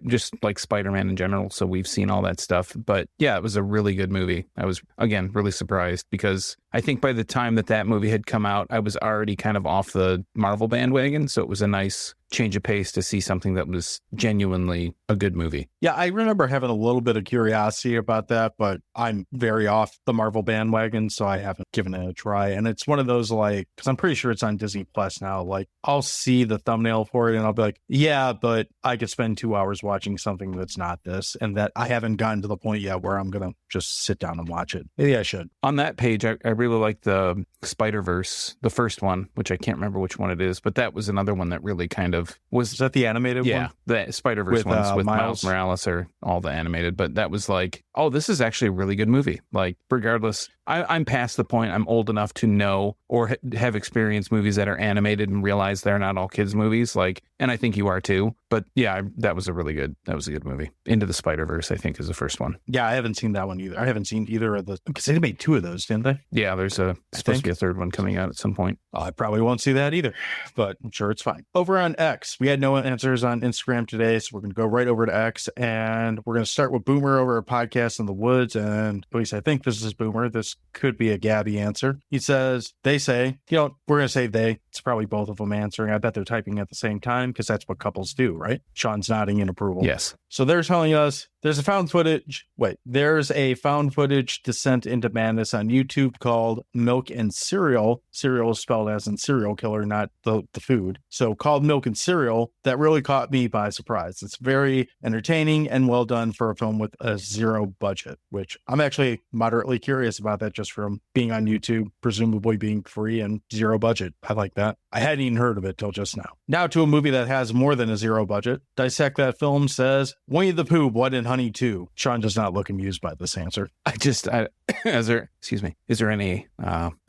just like Spider-Man in general, so we've seen all that stuff. But yeah, it was a really good movie. I was, again, really surprised because I think by the time that movie had come out, I was already kind of off the Marvel bandwagon, so it was a nice change of pace to see something that was genuinely a good movie. Yeah, I remember having a little bit of curiosity about that, but I'm very off the Marvel bandwagon, so I haven't given it a try. And it's one of those, like, because I'm pretty sure it's on Disney Plus now, like, I'll see the thumbnail for it and I'll be like, yeah, but I could spend 2 hours watching something that's not this, and that I haven't gotten to the point yet where I'm going to just sit down and watch it. Maybe I should. On that page, I really like the Spider-Verse, the first one, which I can't remember which one it is, but that was another one that really kind of was... Is that the animated one? Yeah, the Spider-Verse ones with Miles Morales are all the animated, but that was like, oh, this is actually a really good movie. Like, regardless, I'm past the point. I'm old enough to know or have experienced movies that are animated and realize they're not all kids movies. Like, and I think you are too. But yeah, that was a good movie. Into the Spider-Verse, I think, is the first one. Yeah, I haven't seen that one either. I haven't seen either of the, because they made 2 of those, didn't they? Yeah, there's supposed to be a third one coming out at some point. I probably won't see that either, but I'm sure it's fine. Over on X, we had no answers on Instagram today, so we're going to go right over to X, and we're going to start with Boomer over a podcast in the woods, and at least I think this is Boomer. This could be a Gabby answer. He says, they say, we're going to say they. It's probably both of them answering. I bet they're typing at the same time because that's what couples do, right? Sean's nodding in approval. Yes. So they're telling us there's a found footage descent into madness on YouTube called Milk and Cereal. Cereal is spelled as in serial killer, not the food. So called Milk and Cereal, that really caught me by surprise. It's very entertaining and well done for a film with a 0 budget, which I'm actually moderately curious about that just from being on YouTube, presumably being free and 0 budget. I like that. I hadn't even heard of it till just now. Now to a movie that has more than a 0 budget. Dissect That Film says, Winnie the Pooh, Blood and Honey 2. Sean does not look amused by this answer. Is there any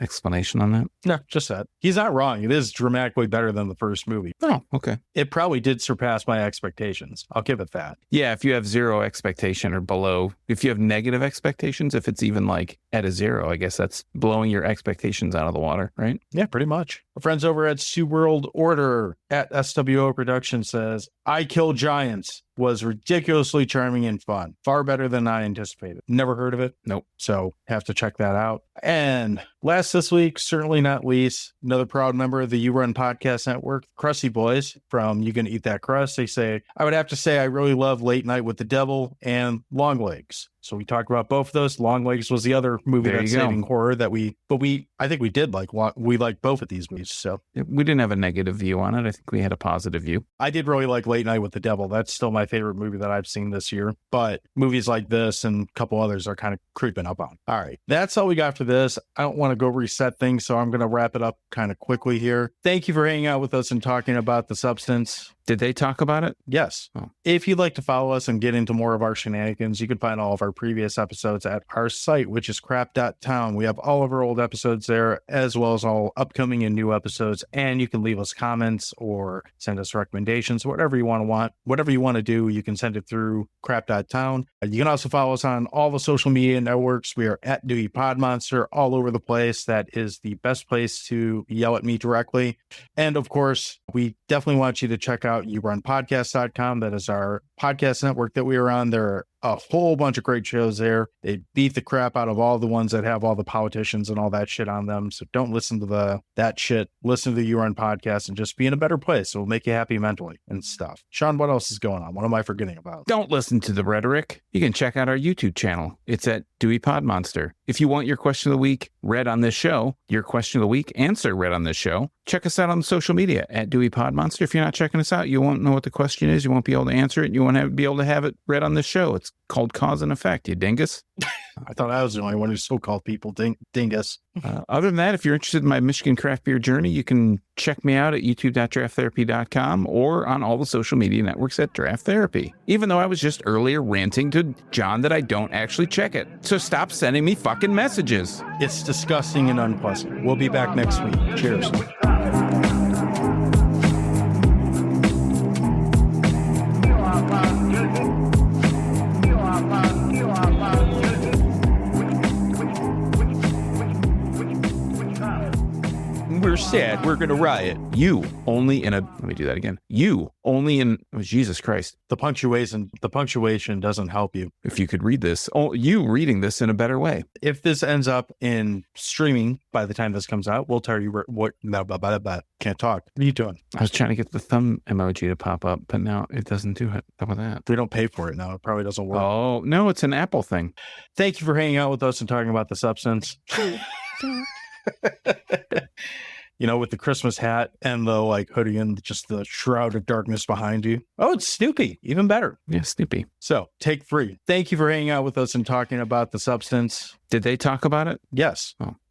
explanation on that? No, just that. He's not wrong. It is dramatically better than the first movie. Oh, okay. It probably did surpass my expectations. I'll give it that. Yeah, if you have 0 expectation or below, if you have negative expectations, if it's even like at a 0, I guess that's blowing your expectations out of the water, right? Yeah, pretty much. Our friends over at Sue World Order at SWO Production says, I Kill Giants was ridiculously charming and fun. Far better than I anticipated. Never heard of it. Nope. So have to check that out. And last this week, certainly not least, another proud member of the You Run Podcast Network, Crusty Boys from You Gonna Eat That Crust. They say, I would have to say I really love Late Night with the Devil and Long Legs. So we talked about both of those. Long Legs was the other movie that's saving horror that I think we did like. We liked both of these movies. So we didn't have a negative view on it. I think we had a positive view. I did really like Late Night with the Devil. That's still my favorite movie that I've seen this year. But movies like this and a couple others are kind of creeping up on. All right. That's all we got for this. I don't want to go reset things, so I'm going to wrap it up kind of quickly here. Thank you for hanging out with us and talking about The Substance. Did they talk about it? Yes. Oh. If you'd like to follow us and get into more of our shenanigans, you can find all of our previous episodes at our site, which is crap.town. We have all of our old episodes there, as well as all upcoming and new episodes. And you can leave us comments or send us recommendations, whatever you want. Whatever you want to do, you can send it through crap.town. You can also follow us on all the social media networks. We are at Dewey Podmonster all over the place. That is the best place to yell at me directly. And of course, we definitely want you to check out yourunpodcast.com. That is our podcast network that we are on. There are a whole bunch of great shows there. They beat the crap out of all the ones that have all the politicians and all that shit on them. So don't listen to that shit. Listen to the You Run podcast and just be in a better place. It will make you happy mentally and stuff. Sean, what else is going on? What am I forgetting about? Don't listen to the rhetoric. You can check out our YouTube channel. It's at Dewey Podmonster. If you want your question of the week read on this show, your question of the week answer read on this show, check us out on social media at Dewey Podmonster. If you're not checking us out, you won't know what the question is. You won't be able to answer it. You won't be able to have it read on this show. It's called Cause and Effect, you dingus. I thought I was the only one who so-called people dingus. Other than that, if you're interested in my Michigan craft beer journey, you can check me out at youtube.drafttherapy.com or on all the social media networks at Draft Therapy. Even though I was just earlier ranting to John that I don't actually check it. So stop sending me fucking messages. It's disgusting and unpleasant. We'll be back next week. Cheers. We're sad. We're going to riot. You only in a, let me do that again. You only in, oh, Jesus Christ. The punctuation doesn't help you. If you could read this, you reading this in a better way. If this ends up in streaming by the time this comes out, we'll tell you what, can't talk. What are you doing? I was trying to get the thumb emoji to pop up, but now it doesn't do it. How about that? We don't pay for it now. It probably doesn't work. Oh, no, it's an Apple thing. Thank you for hanging out with us and talking about the substance. With the Christmas hat and the hoodie and just the shroud of darkness behind you. Oh, it's Snoopy. Even better. Yeah, Snoopy. So, take 3. Thank you for hanging out with us and talking about the substance. Did they talk about it? Yes. Oh.